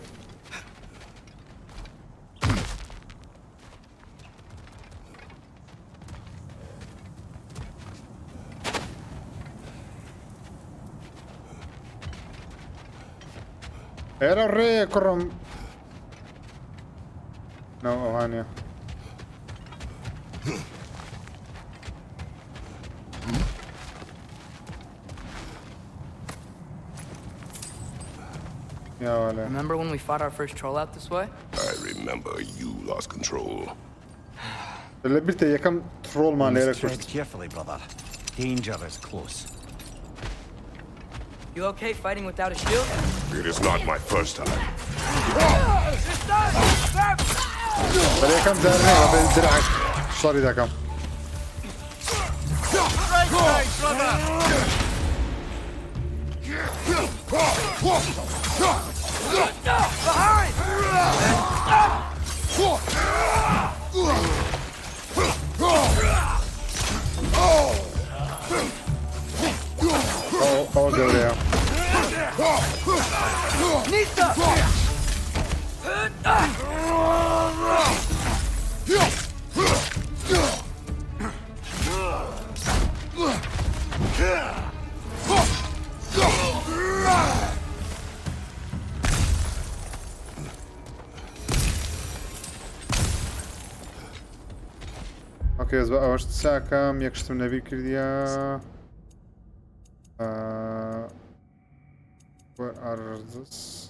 ئێرە ڕێ کوڕم ناو ئەوانە Remember when we fought our first troll out this way? I remember you lost control. لەبیرتە یەکەم ترۆڵمان لێرە Tread کوشت carefully, brother. Danger is close. You okay fighting without a shield? It is not my first time. بەرە یەکەم جار نێوە بە درعک شەڕی دەکەم ئەوە گەورەیە اوكي از بقى واش تساكم يكشتم نبي كرديا where are this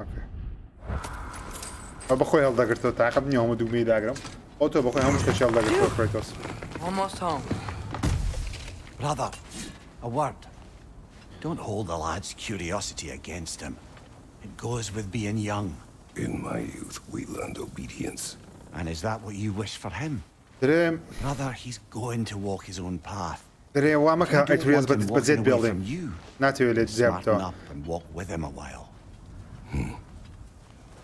اوكي بخوي هل داغرتو تعقبني هم دومي داغرم اوتو بخوي هم مش هل داغرتو كريتوس Almost home. Brother, a word. Don't hold the lad's curiosity against him. It goes with being young. In my youth, we learned obedience. And is that what you wish for him? دريم Brother, he's going to walk his own path. دريم وامك You don't اترياز want him walking بزيد away from بيلدين you. ناتي ولد Smarten زيابتو up and walk with him a while.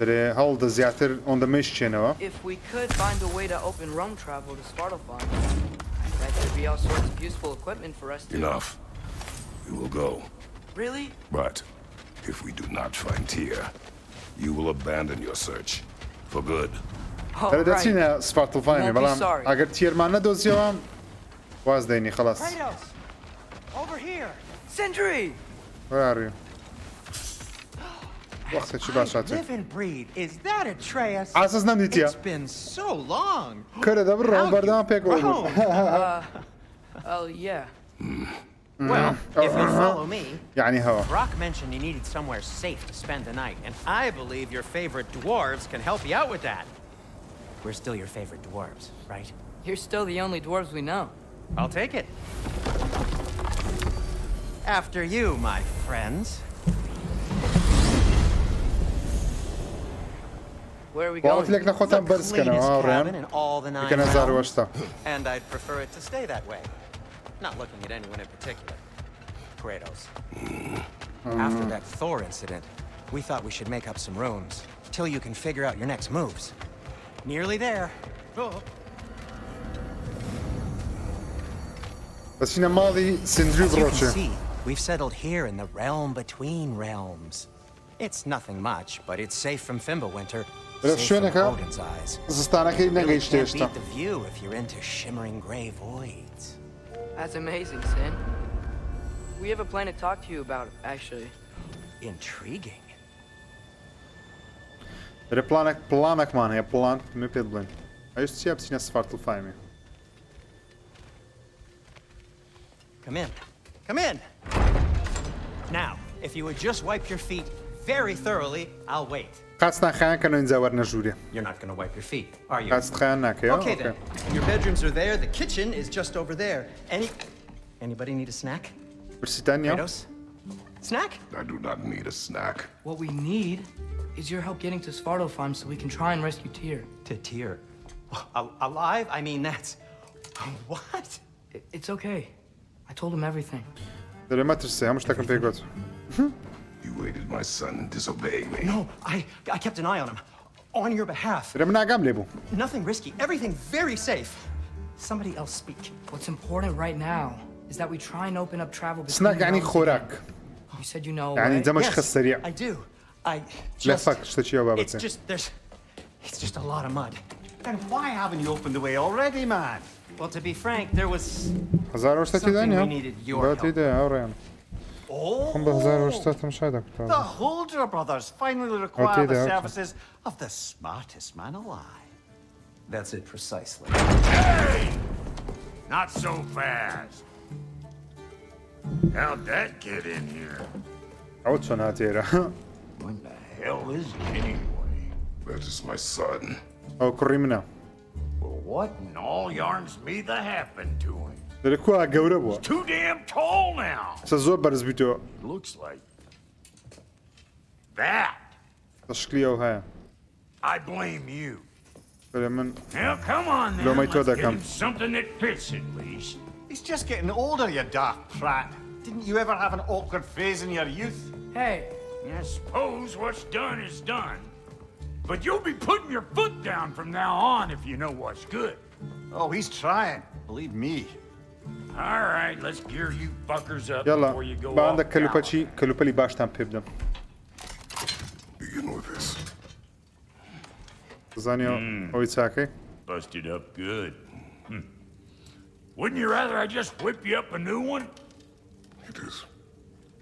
دري هل زياتر on the mission نوا If we could find a way to open roam travel to Spartalfon, that could be all sorts of useful equipment for us to... Enough. We will go. Really? But if we do not find Tyr, you will abandon your search. For good. Oh, ترى right. داتشينا سبارتل فايني Won't be بلام sorry. اگر تير ما ندوزيوام واز ديني خلاص Kratos! Over here! Sentry! where are you وقت شي باشاتي Live and breathe. Is that Atreus? اساس نمديتيا It's been so long. كره دبر How بردام you بيك grown. Oh, yeah. Well, if you follow me, يعني هوا Brock mentioned you needed somewhere safe to spend the night, and I believe your favorite dwarves can help you out with that. We're still your favorite dwarves, right? You're still the only dwarves we know. I'll take it. After you, my friends. Where are we قلت going? لك ناخذها The برز كان cleanest cabin ريان in all the nine كان زار realms, واشتا and I'd prefer it to stay that way. Not looking at anyone in particular. Kratos. After that Thor incident, we thought we should make up some rooms till you can figure out your next moves. Nearly there. Oh. بس فينا ماضي سندري As you can بروتشي see, we've settled here in the realm between realms. It's nothing much, but it's safe from Fimbulwinter, But safe شوينك from ها Odin's eyes. زستانا كي Really نغيش can't تيشتا beat the view if you're into shimmering gray voids. That's amazing, Sin. We have a plan to talk to you about, actually. Intriguing. دري بلانك مان هي بلان مي بيدلين ايش تسيا بسينا سبارتل فايمي Come in. Come in. Now, if you would just wipe your feet very thoroughly, I'll wait. قاصنا خان كانوا ينزور نجوري You're not going to wipe your feet, are you? قاصت خان ناكي Okay then. Your bedrooms are there. The kitchen is just over there. Anybody need a snack? برسيتانيا Kratos? Snack? I do not need a snack. What we need is your help getting to Svartalfheim so we can try and rescue Tyr. To Tyr. Alive? I mean, that's... What? It's okay. I told him everything. دري ما ترسي همش تاكل فيكوت You aided my son in disobeying me. No, I kept an eye on him. On your behalf. دري من عقام ليبو Nothing risky. Everything very safe. Somebody else speak. What's important right now is that we try and open up travel between سناك يعني realms again. خوراك You said you know a يعني way. دمج Yes, خس سريع I do. I لا just... فاك شتشي It's بابتي just, it's just a lot of mud. Then why haven't you opened the way already, man? Well, to be frank, there was... هزار وشتتي Something we دنيا needed your باتي help. ده أوريان هم بهزار وشتت مش هذاك The Holder brothers finally require Okay, the okay. services of the smartest man alive. That's it precisely. Hey! Not so fast. How'd that get in here? عود شون هاتيرا When the hell is it anyway? That is my son. أو كريمنا Well, what in all yarns me that happened to him? دركوا جورة بوا Too damn tall now. سزور برز بيتو Looks like that. تشكلية وهاي I blame you. من Now come on then. Lo mai Let's toda get kam. him something that fits at least. He's just getting older, you daft prat. Didn't you ever have an awkward phase in your youth? Hey, I suppose what's done is done. But you'll be putting your foot down from now on if you know what's good. Oh, he's trying. Believe me. All right, let's gear you fuckers up يلا before you go با off عندك كلوباتشي كلوبالي باش تام بيبدم Begin with this. زانيو أوي تساكي Busted up good. Wouldn't you rather I just whip you up a new one? It is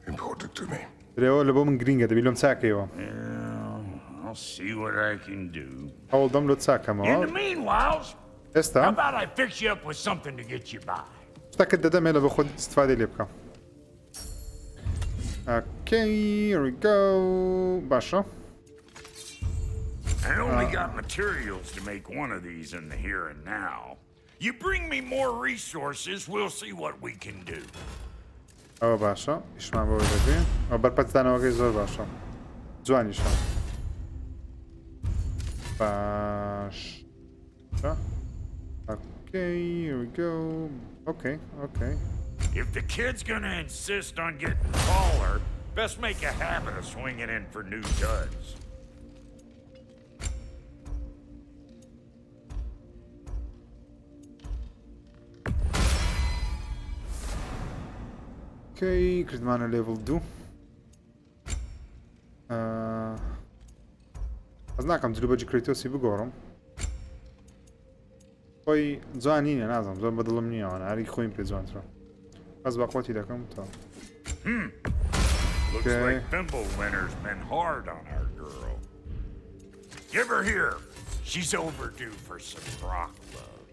important to me. ريو لبو من جرينجا دبي لهم تساكي يوا Well, I'll see what I can do. أول دم لو تساكا In the ما meanwhile, how استا about I fix you up with something to get you by? اشتاكد دم يلا باخد استفادة اللي يبقى اوكي here we go باشا I only got materials to make one of these in the here and now. You bring me more resources, we'll see what we can do. أو باشا إيش ما بقول لك أو بربط تاني وقت زور باشا جواني شو باش اوكي here we go okay okay If the kid's gonna insist on getting taller, best make a habit of swinging in for new duds. اوكي كريت معنا ليفل 2 از ناکەم جلو بەجی کریتۆسی بگۆڕم خۆی جوانینە نازم زۆر بەدڵم نییە ئەوانە هەری خۆیم پێ جوانترە بەس باقۆتی دەکەم تا Looks Okay. like Thimble Winter's been hard on our girl. Give her here. She's overdue for some rock love.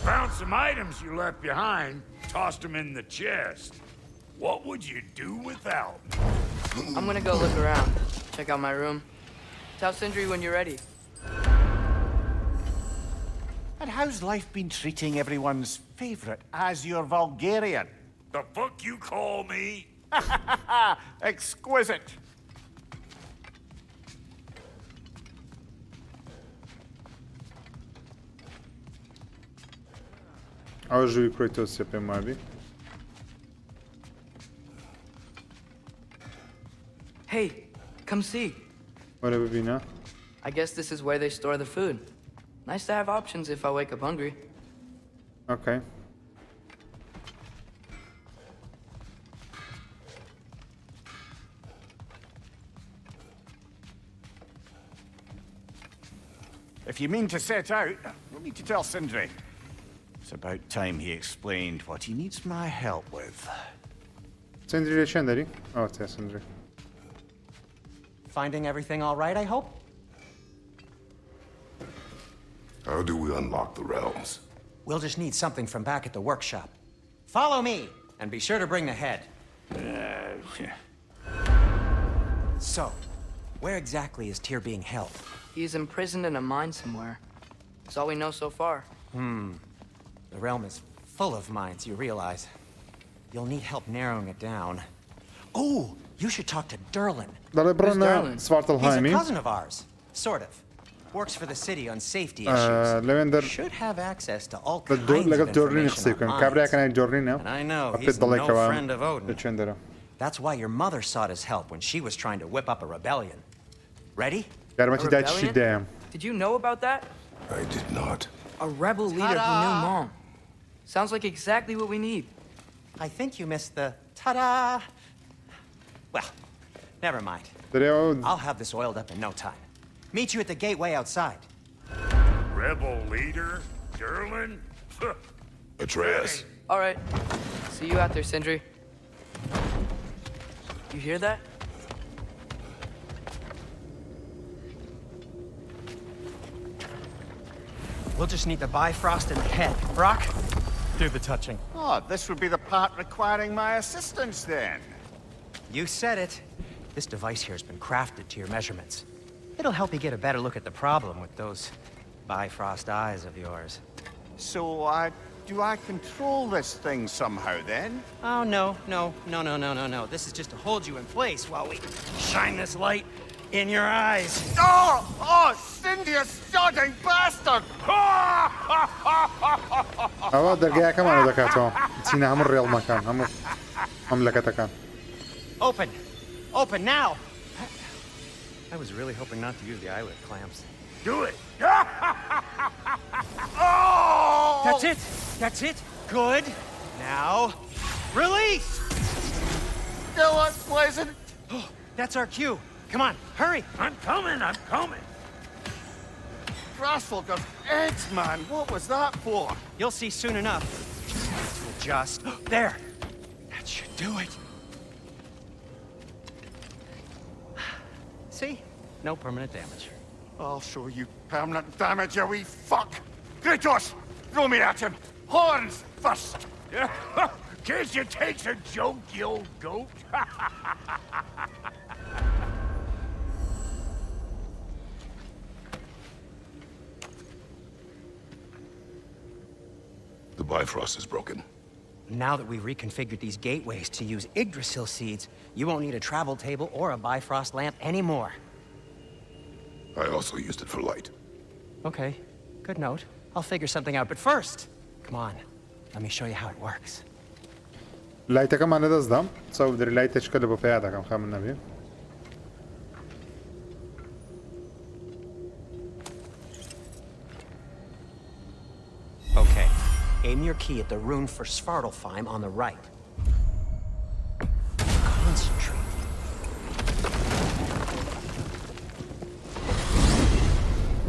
Found some items you left behind, tossed them in the chest. What would you do without me? I'm gonna go look around. Check out my room. Tell Sindri when you're ready. And how's life been treating everyone's favorite Azure Vulgarian? The fuck you call me? Exquisite. ئەوە ژووی کریتۆسیە پێم وابی Hey, come see. وەرە ببینە I guess this is where they store the food. Nice to have options if I wake up hungry. اوكي If you mean to set out, we'll need to tell Sindri. It's about time he explained what he needs my help with. سندری لێ چێن دەری ئەوە تێ سندری Finding everything all right, I hope? How do we unlock the realms? We'll just need something from back at the workshop. Follow me, and be sure to bring the head. So, where exactly is Tyr being held? He's imprisoned in a mine somewhere. That's all we know so far. The realm is full of mines, you realize. You'll need help narrowing it down. Oh, you should talk to Durlin. دەڵێ بڕۆنە Darling? He's a سوارتڵهایمی cousin of ours, sort of. Works for the city on safety issues. لەوێن دەر Should have access to all بە kinds of لەگەڵ جۆرنی information قسەی on بکەن mines. کابراکەنای جۆرنینە And I know, پێت he's no دەڵێکەوە friend of Odin. لە چێن دەرە That's why your mother sought his help when she was trying to whip up a rebellion. Ready? یارمەتی A داچی rebellion? دەیەم Did you know about that? I did not. A rebel leader who knew Mom. Sounds like exactly what we need. I think you missed the ta-da. Well, never mind. I'll have this oiled up in no time. Meet you at the gateway outside. Rebel leader? Derlin? Atreus. All right. See you out there, Sindri. You hear that? We'll just need the Bifrost in the head. Brock, do the touching. Oh, this would be the part requiring my assistance then. You said it. This device here has been crafted to your measurements. It'll help you get a better look at the problem with those Bifrost eyes of yours. So, do I control this thing somehow then? Oh, no. This is just to hold you in place while we shine this light in your eyes. Oh, Cindy, you sodding bastard! ئەوە دەرگایەکەمانە دەکاتەوە چینە هەموو ڕێڵ مەکان هەموو مەملەکەتەکان. Open now! I was really hoping not to use the eyelid clamps. Do it! Oh! That's it! Good! Now, release! Still unpleasant. That's our cue. Come on, hurry! I'm coming! Grassful got eggs, man. What was that for? You'll see soon enough. Just there. That should do it. See? No permanent damage. I'll show you permanent damage, you wee fuck! Kratos! Throw me at him! Horns first! Can't you take a joke, you old goat? The Bifrost is broken. Now that we've reconfigured these gateways to use Yggdrasil seeds, you won't need a travel table or a Bifrost lamp anymore. I also used it for light. Okay, good note. I'll figure something out, but first, come on. Let me show you how it works. لایتەکەمان لەدەستدام چاو دەری لای تەچکە لە بۆ پیا دەکەم خەمن نەبێ. Okay, aim your key at the rune for Svartalfheim on the right. Concentrate.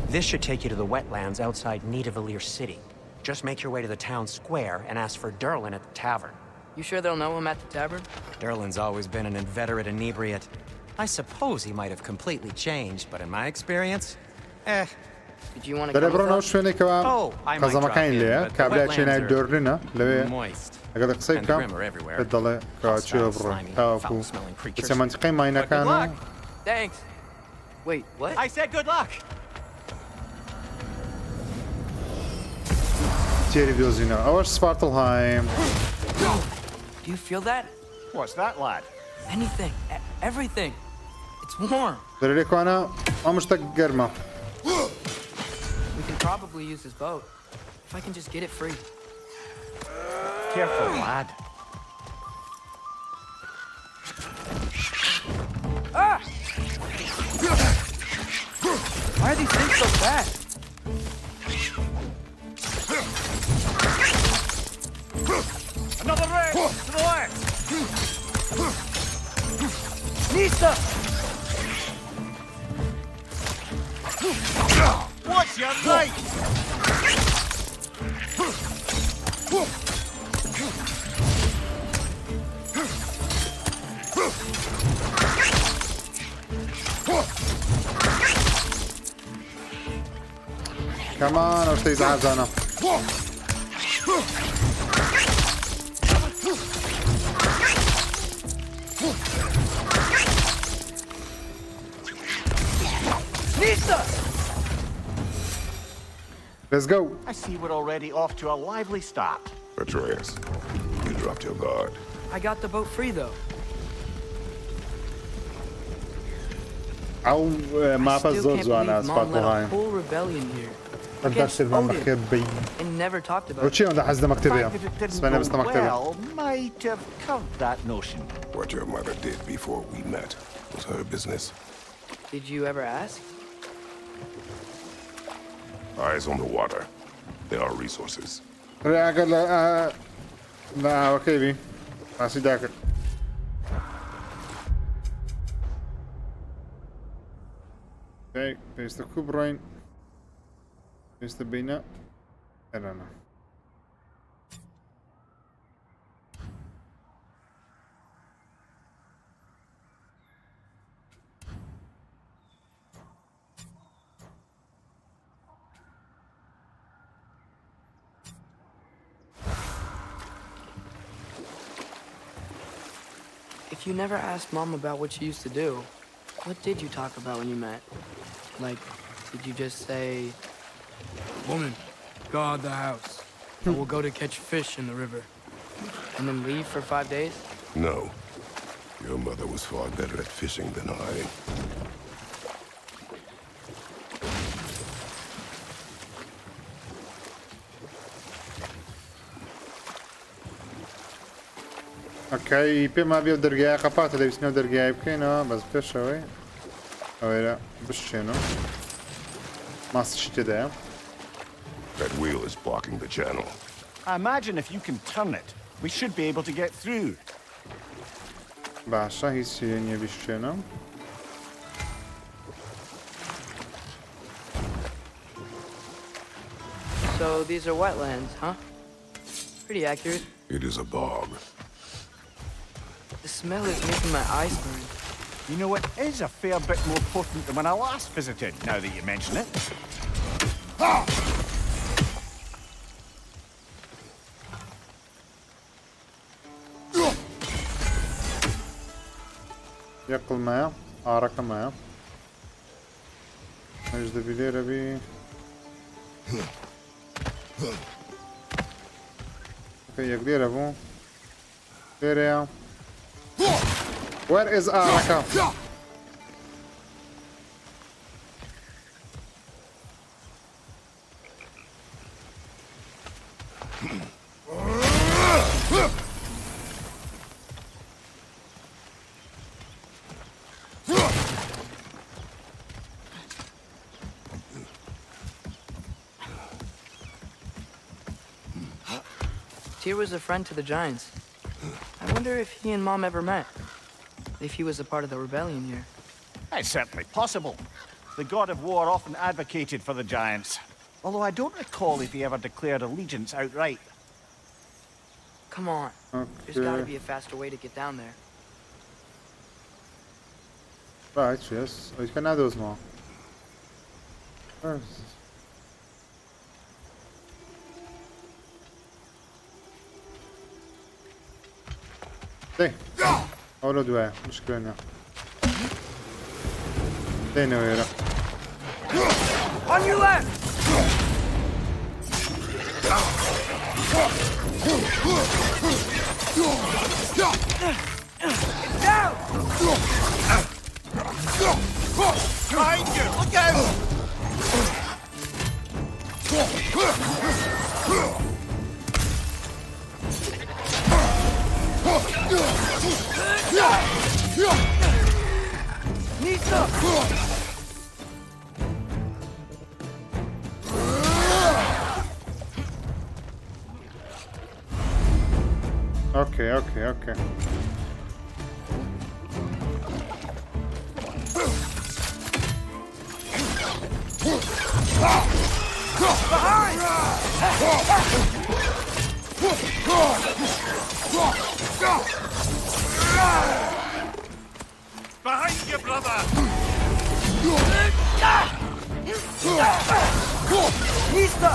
This should take you to the wetlands outside Nidavellir City. Just make your way to the town square and ask for Derlin at the tavern. You sure they'll know him at the tavern? Derlin's always been an inveterate inebriate. I suppose he might have completely changed, but in my experience, Did you want to دەرێ come with بڕۆنەوە us? شوێنێکەوە I might drop قەزەمەکانی in, لێیە but the کابرا چێنای wetlands are دۆرلینە لەوێ moist. ئەگەر قسەی And بکەم grim are everywhere. دەڵێ کاچوە Hostile, بڕۆین slimy, تاوەکو foul-smelling creatures. بچە منتیقەی ماینەکان Good luck. Thanks. Wait, what? I said good luck! تێری بدۆزینەوە ئەوەش سپارتڵهایم. Do you feel that? What's that, lad? Anything. Everything. It's warm. دەرێ لێکوانە ئەم شتە گەرمە. We can probably use his boat. If I can just get it free. Careful, lad. Ah! Why are these things so fast? Another ring! To the left! Nista! What's your right? كمان ئەو شتەی زەحەزانە. Nista! Let's go. I see we're already off to a lively start. Atreus, you dropped your guard. I got the boat free though. ئەو ماپە Still زۆر can't جوانە believe Mom led a سپارتڵهایم. whole rebellion here. دەستێتمان بەخێر بین. And never talked about ئەو it. چی ئەوەندە حەز لە The مەکتەبەیە؟ fact that it didn't سبەی نەبستە go مەکتەبە. well might have covered that notion. What your mother did before we met was her business. Did you ever ask? Eyes on the water. There are resources. ڕێگە لە ئاوەکەی بی پاسی داکرد پێویستە کوو بڕۆین پێویستە بینە ئەرانە If you never asked Mom about what she used to do, what did you talk about when you met? Like, did you just say, "Woman, guard the house. I will go to catch fish in the river," and then leave for 5 days? No. Your mother was far better at fishing than I. ئەکای پێما بێ دەرگای قەپاتە دەویستنەوە دەرگای بکەینەوە بەس پێشەوەی ئەوێرە بشێنە ماسیشی تێدایە That wheel is blocking the channel. I imagine if you can turn it, we should be able to get through. باشە هیچ نییە بشێنە So these are wetlands, huh? Pretty accurate. It is a bog. The smell is making my eyes burn. You know, it is a fair bit more potent than when I last visited, now that you mention it. یەقڵمایە ئارەکەمایە ئەوش دەبی لێرە بی یەک لێرە بوو لێرەیە Where is ئارەکە Zheer was a friend to the Giants. I wonder if he and Mom ever met. If he was a part of the rebellion here. It's certainly possible. The god of war often advocated for the Giants. Although I don't recall if he ever declared allegiance outright. Come on. There's gotta be a faster way to get down there. Right, yes. I can add those more. Hey. Ora due, مشكلة. Dai ora. On your left! Down! Behind you! Look out! Nisa! Okay. Behind you, brother! Nisa!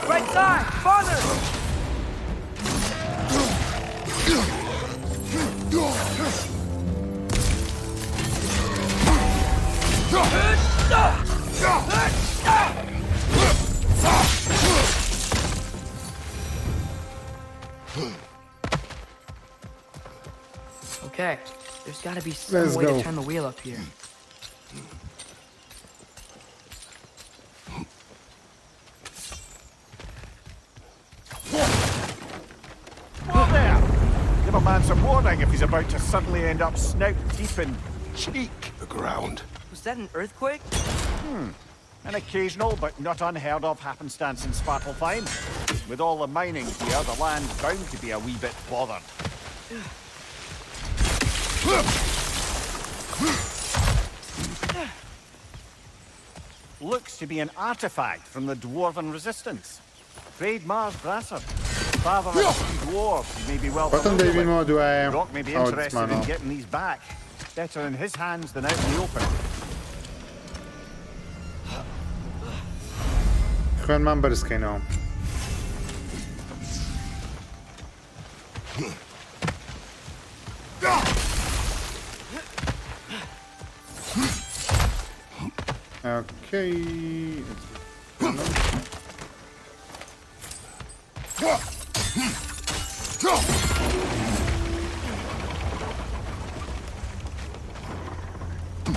Right side! Farther! Okay, there's gotta be some way to turn the wheel up here. Whoa there! Give a man some warning if he's about to suddenly end up snout deep in cheek. The ground. Was that an earthquake? An occasional but not unheard of happenstance in Svartalfheim. With all the mining here, the land's bound to be a wee bit bothered. Looks to be an artifact from the Dwarven Resistance. Trade Mars Brasser. Father of the dwarves, he may be well familiar with. Rock may be interested in getting these back. Better in his hands than out in the open. خوێنمان بەرزکەینەوە. Okay.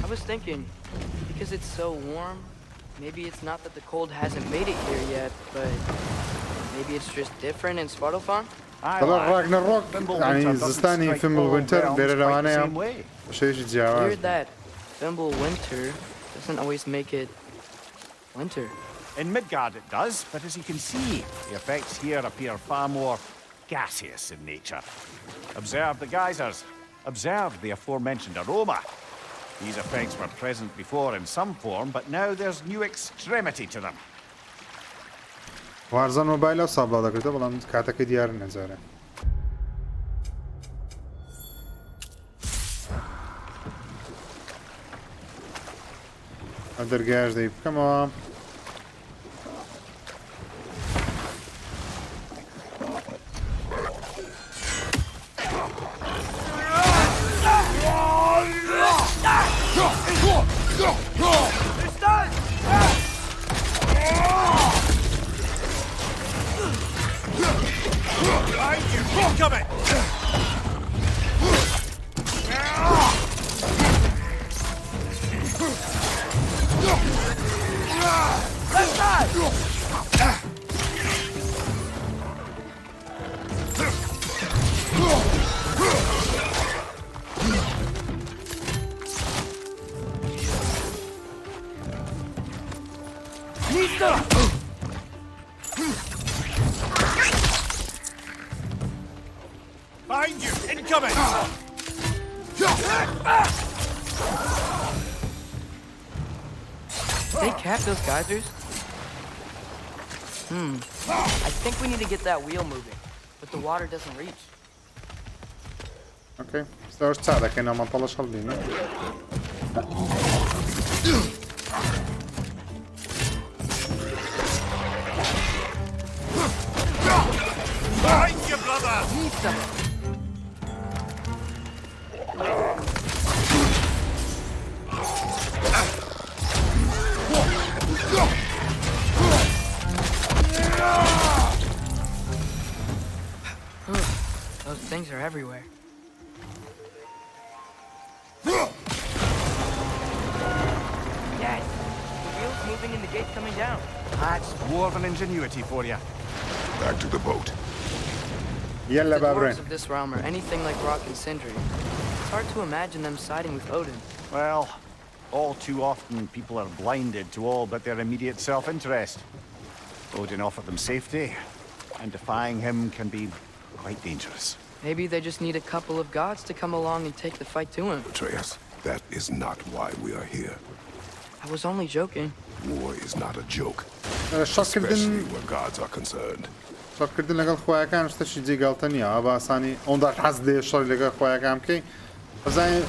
I was thinking, because it's so warm, maybe it's not that the cold hasn't made it here yet, but maybe it's just different in Svartalfheim? طلع راجناروك يعني زستاني فيلم الوينتر بير روانيا شيء جاواز. Weird that Thimble winter doesn't always make it winter. In Midgard it does, but as you can see, the effects here appear far more gaseous in nature. Observe the geysers. Observe the aforementioned aroma. These effects were present before in some form, but now there's new extremity to them. وارزان موبایل و سابلا دەکرێتە بەڵام کاتەکە دیار نەجارە. ئەم دەرگایش دەی بکەمەوە. Coming! Left side! Behind you! Incoming! They cap those geysers? I think we need to get that wheel moving, but the water doesn't reach. Okay, استاوش تساعدك هنا ما نطلعش خلينا. Behind you, brother! Those things are everywhere. Yes! The wheel's moving and the gate's coming down. That's dwarven ingenuity for you. Back to the boat. يلا The dwarves بابرين. of this realm are anything like Rock and Sindri. It's hard to imagine them siding with Odin. Well, all too often people are blinded to all but their immediate self-interest. Odin offered them safety, and defying him can be quite dangerous. Maybe they just need a couple of gods to come along and take the fight to him. Atreus, that is not why we are here. I was only joking. War is not a joke, شاك especially كردن where gods are concerned. شاك كردن لەگەڵ خۆیەکان شتەشی جێگاڵتە نییە باسانی ئەوەندا حەز لێ شەڕی لەگەڵ خۆیەکان بکەی بەزانین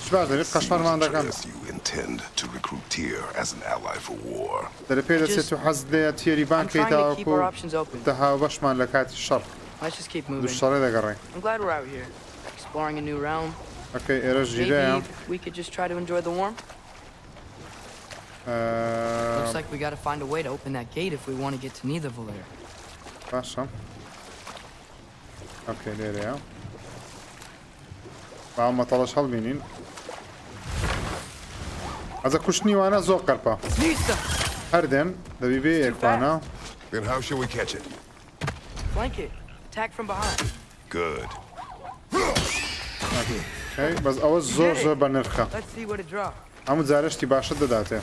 چ باش دەبێت قەشمانمان دەکەن Atreus, you intend to recruit Tyr as an ally for war. دەرە پێ دەچێت و حەز لێ تێریبان I'm trying to keep our کەیتاوەکو options open. دەها بەشمان لە کاتی شەڕ Let's just keep دوو moving. شەڕێ دەگەڕێ I'm glad we're out here, exploring a new realm. ئەکەی ئێرە ژیرەیە Maybe we could just try to enjoy the warmth. Looks like we gotta find a way to open that gate if we want to get to Nidavellir. باشە ئۆکەی لێرەیە باو مەتەڵەش هەڵبینین ئەزە کوشتنیوانە زۆر قەرپە هەردێن دەبی بێ یەکوانە Then how shall we catch it? Flank it. Attack from behind. Good. هەی بەس ئەوە زۆر زۆر بە نرخە Let's see what it dropped. هەموو جارشتی باشە دەداتێ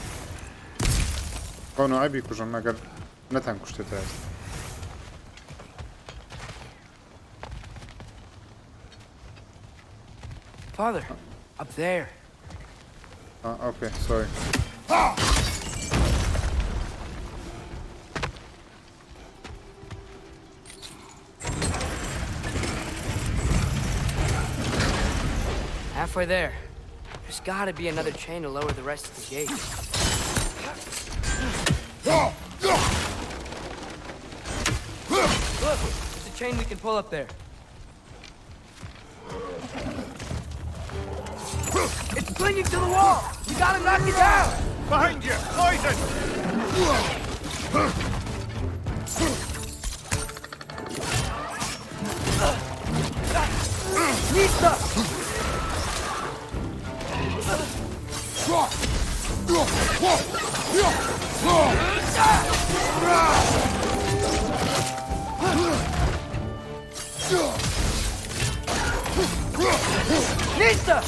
کۆنەوەی بیکوژن ئەگەر نەتان کوشتێتە ئێستا Father, up there. Okay, sorry. Halfway there. There's gotta be another chain to lower the rest of the gate. Look, there's a chain we can pull up there. It's clinging to the wall! You gotta knock it down! Behind you! Poison! Nista! Nista!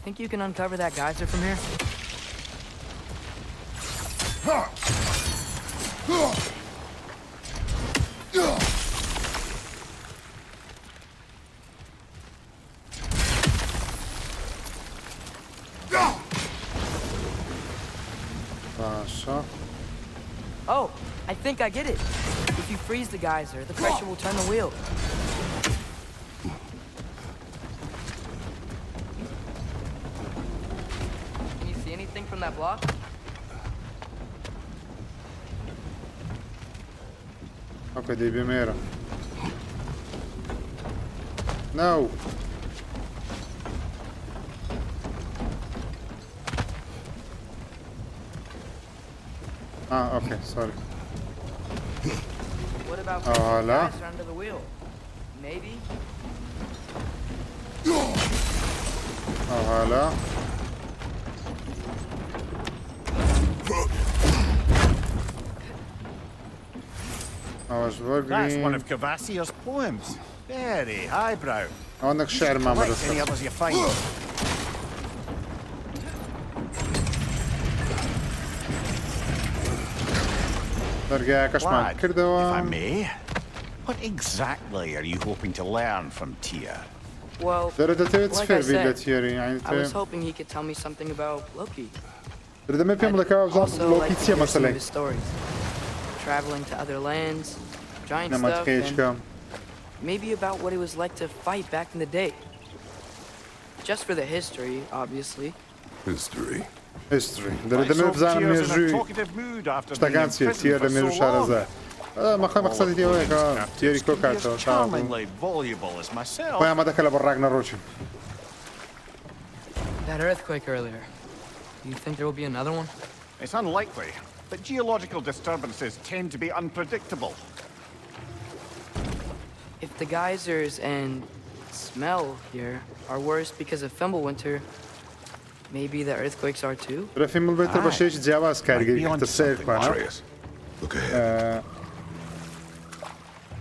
Think you can uncover that geyser from here? باشە Oh, I think I get it. If you freeze the geyser, the pressure will turn the wheel. Can you see anything from that block? Okay, دەی بێمێرە No! Okay, sorry. What about Oh, the la. geyser under the wheel? Maybe? هلا That's one of Cavassier's poems. Very highbrow. عندك شعر ما Collect مدرسة any others you find. دەرگایەکەشمان Lad, if I کردەوە may, what exactly are you hoping to learn from Tyr? Well, دەتەوێت like I فێر بیت لە said, تیێری یعنی I was hoping he could tell me something about Loki. دەمە پێم بڵێکەوە بزانم Also, لۆکی like to چییە hear some of مەسەلەی his stories. Traveling to other lands, giant stuff, نەمەتخەیەچکەم and maybe about what it was like to fight back in the day. Just for the history, obviously. History. هیستری I دەمە saw بزانم Tyr's in a مێژووی talkative mood after being شتەکان in چیە prison تیە for لە مێژوو so شارەزای long. مەخەمە قسەدیەوەیە تیێری کۆ He is کاتەوە charmingly voluble as myself. خۆیان مەدەکە لە بە ڕاگنەڕۆکی That earthquake earlier. Do you think there will be another one? It's unlikely, but geological disturbances tend to be unpredictable. If the geysers and smell here are worse because of Fimbulwinter, maybe the earthquakes are too? رەفی مڵبێتە بە شێکی جیاواز کارگەری کردە سیرکوانە Atreus, look ahead.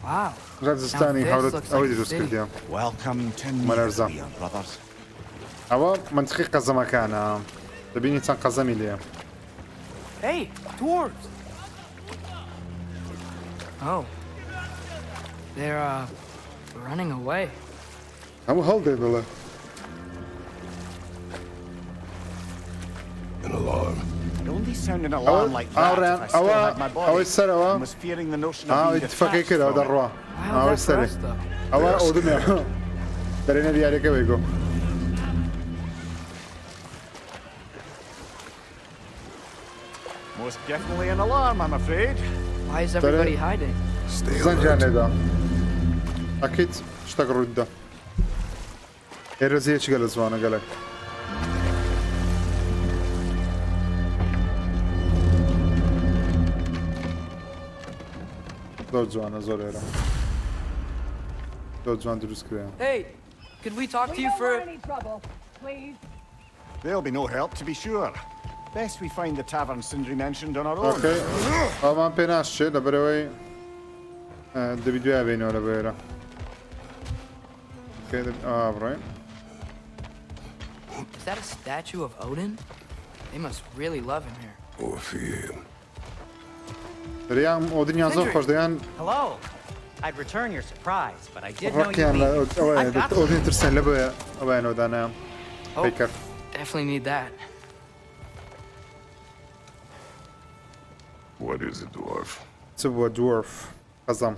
Wow. ڕێزستانی Now this هەورت looks ئەوەی like a دروست city. کردیان Welcome to Malarza. Nivea, brothers. ئەوە منطقی قەزەمەکانە دەبینی چەند قەزەمی لێ Hey, dwarves! Oh. They're, running away. هەموو هەڵدێ بڵێ An alarm. It only sounded an alarm like that ئاڕیان if I still had my ئەوەی body سەرەوە and was fearing the notion of being ئیتفاقی detached کردەوە from it. دەڕوا How's ئەوەی that for سەرێ us, though? ئەوە ئەودمێ دەرێنە دیارەکە بێگۆ Most definitely an alarm, I'm afraid. Why is everybody hiding? Stay زەنجیان alert. لێدا ئەکیت شتێک ڕوویدا ئێرەزیەکی گەلە زوانە گەلک زۆر جوانە زۆر ئێرە زۆر جوان دروست کردیان Hey, could we talk to you for... There'll be no help, to be sure. Best we find the tavern Sindri mentioned on our own. اوكي طبعا بيناش لبروي دبي دويا بينه لبيرا اوكي براين Is that a statue of Odin? They must really love him here. ريان اودين يازو خوش ديان Hello. I'd return your surprise, but I did know ركيان you'd be. اوين اودين ترسل لبويا اوين ودانا Oh, بيكر definitely need that. What is it, dwarf? تبوا دورف قزم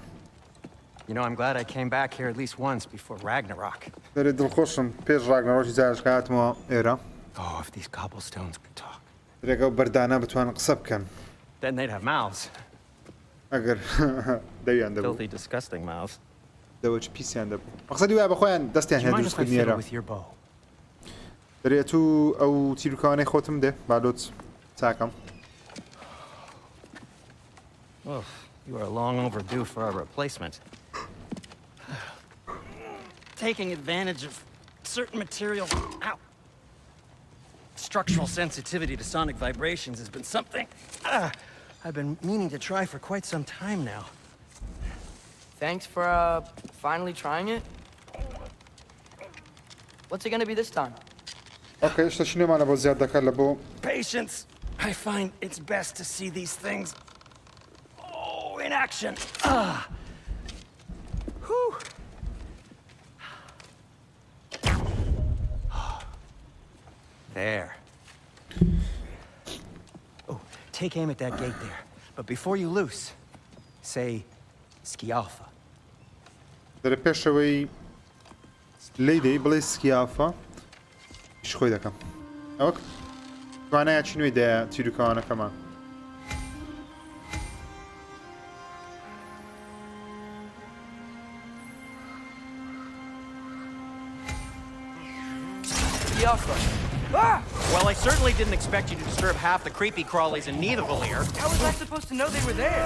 You know, I'm glad I came back here at least once before Ragnarok. دريد الخوشم بيش راغناروك زارش كات مو ايرا Oh, if these cobblestones could talk. ريقو بردانا بتوان قصب كان Then they'd have mouths. اگر دەویان دەبوو Filthy, disgusting mouths. دەوەچ پیسیان دەبوو مەقسەدی وایە بەخۆیان دەستیان Do you هەیە mind if I دروستکردنی fiddle ئێرە with your bow? دەرێت و ئەو تیرکانەی خۆتم دێ بالۆت چاکەم Oh, you are long overdue for a replacement. Taking advantage of certain materials. Ow. Structural sensitivity to sonic vibrations has been something I've been meaning to try for quite some time now. Thanks for finally trying it. What's it gonna be this time? اوكي شتا شنو معنى بۆ زیاد دەکات لە بۆ Patience. I find it's best to see these things in action. Whew. There. Oh, take aim at that gate there. But before you loose, say Skialfa. دەرێ پێشەوەی لی دەی بڵێ سکیافە ش خۆی دەکەم ئەوە توانایە چی نوێی دەیە تیرکانەکەمان Well, I certainly didn't expect you to disturb half the creepy crawlies in Nidavellir. How was I supposed to know they were there?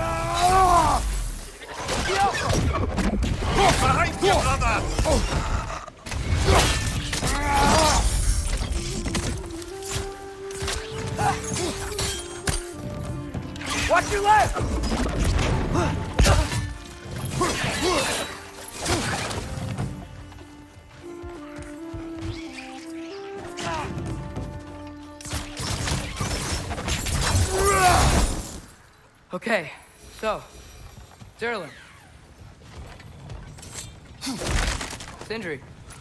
Behind you, brother! Watch your left! Okay, so, Zerlin. Sindri,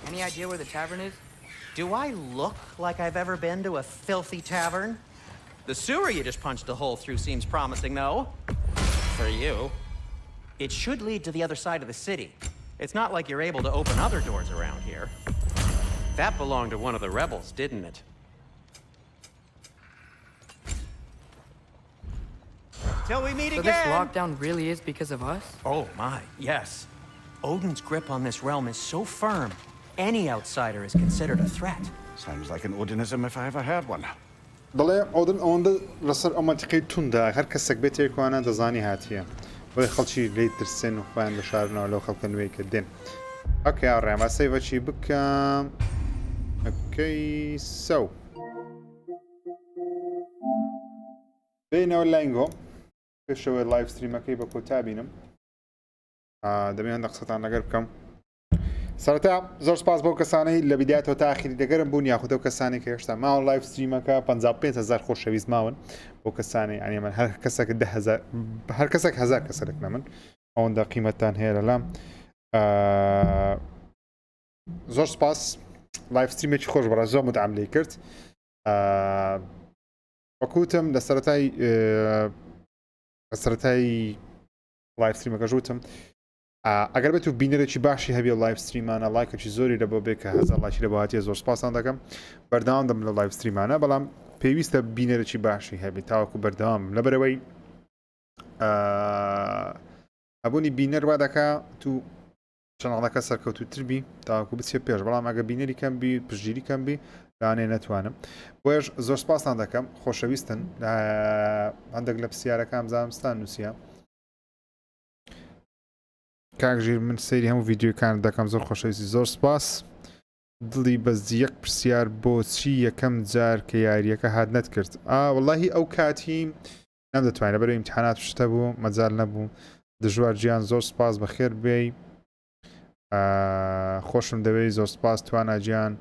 any idea where the tavern is? Do I look like I've ever been to a filthy tavern? The sewer you just punched a hole through seems promising, though. For you. It should lead to the other side of the city. It's not like you're able to open other doors around here. That belonged to one of the rebels, didn't it? Till we meet So again! this lockdown really is because of us? Oh my, yes. Odin's grip on this realm is so firm, any outsider is considered a threat. Sounds like an Odinism if I ever heard one. دەڵێ ئەودن ئەوەندە لەسەر ئەو منتیقەی توندا هەر کەسێک بێت تێکوانە دەزانی هاتیە بۆی خەڵکی لێی ترسێن و خۆیان دەشارنەوە لەو خەڵکە نوێی کە دێن ئۆکێ ئاڕێمە سەیڤەچی بکەم ئۆکەی سەو بینەوە لانگۆ پێشەوەی لایڤ ستریمەکەی بە کۆتا بینم دەبێت هەندە قسەتان لەگەر بکەم سەرەتا زۆر سپاس بۆ کەسانەی لە بیدایەتەوە تا ئاخری دەگەرم بوون یاخودە و کەسانی کە هێشتا ماوە لایڤ ستریمەکە 55,000 خۆشەویست ماون بۆ کەسانی ئەنی من هەر کەسێک 10,000 هەر کەسێک 1000 کەسەرێک نە من ئەوەندە قیمەتتان هەیە لەلام زۆر سپاس لایڤ ستریمێکی خۆش بەڕە زۆر مدعم لێی کرد وەکوتم لە سەرەتای لایڤ ستریمەکە ژوتم ئەگەر بێت و بینەرێکی باشی هەبێ لایڤ ستریمانە لایکێکی زۆری لە بۆ بێ کە هەزار لایکی لە بۆهاتیە زۆر سپاسان دەکەم بەردەوام دەم لە لایڤ ستریمانە بەڵام پێویستە بینەرێکی باشی هەبێت تاوەکو بەردەوام لەبەرەوەی هەبوونی بینەر وا دەکا تو چەناڵەکە سەرکەوتوتر بی تاوەکو بچێ پێش بەڵام ئەگە بینەری کەم بی پشتگیری کەم بی لانێ نەتوانم بۆیش زۆر سپاسان دەکەم خۆشەویستن هەندێک لە پرسیارەکەم زانستان نووسە کاک ژیر من سەیری هەموو ڤیدیۆکان دەکەم زۆر خۆشەویستی زۆر سپاس دڵی بەس یەک پرسیار بۆچی یەکەم جار کە یاریەکە هات نەتکرد وەڵاهی ئەو کاتی نەمدەتوانێت بەرەو ئیمتحانات شتە بوو مەجال نەبوو دژوار گیان زۆر سپاس بەخێر بێ خۆشم دەوێت زۆر سپاس توانە گیان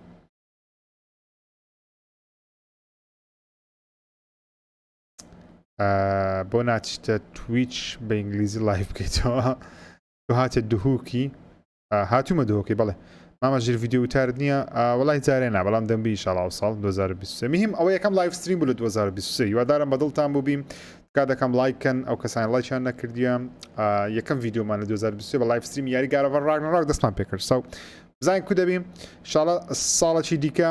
بۆ ناچیتە تویچ بە ئینگلیزی لایف بکەیتەوە تو هاتێت دوهوکی هاتوومە دوهۆکی بەڵێ مامە ژیر ڤیددیو وتارت نییە وڵی جارێنا بەڵام دەمبی شاڵاو ساڵ 2023 میهم ئەوە یەکەم لایف ستریم بوو لە 2023 هیوادارم بەدڵتان بوو بیم کا دەکەم لایکەن ئەو کەسانی لایچیان نەکردیە یەکەم ڤیددیۆمان لە 2023 بە لایف ستریم یاری گارەڤە ڕاگنەڕۆک دەستمان پێکرد سەو بزانین کو دەبیم شاڵە ساڵێکی دیکە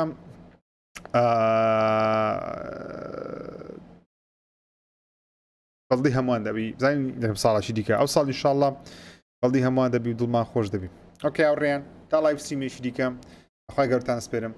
بەڵدی هەمووان دەبی بزانین دەکەم ساڵێکی دیکە ئەو ساڵ ئینشاڵڵا بەڵدی هەمووان دەبی و دڵمان خۆش دەبی ئۆکێ ئەوڕێیان تا لایف ستریمێکی دیکەم ئەخوای گەورتان سپێرم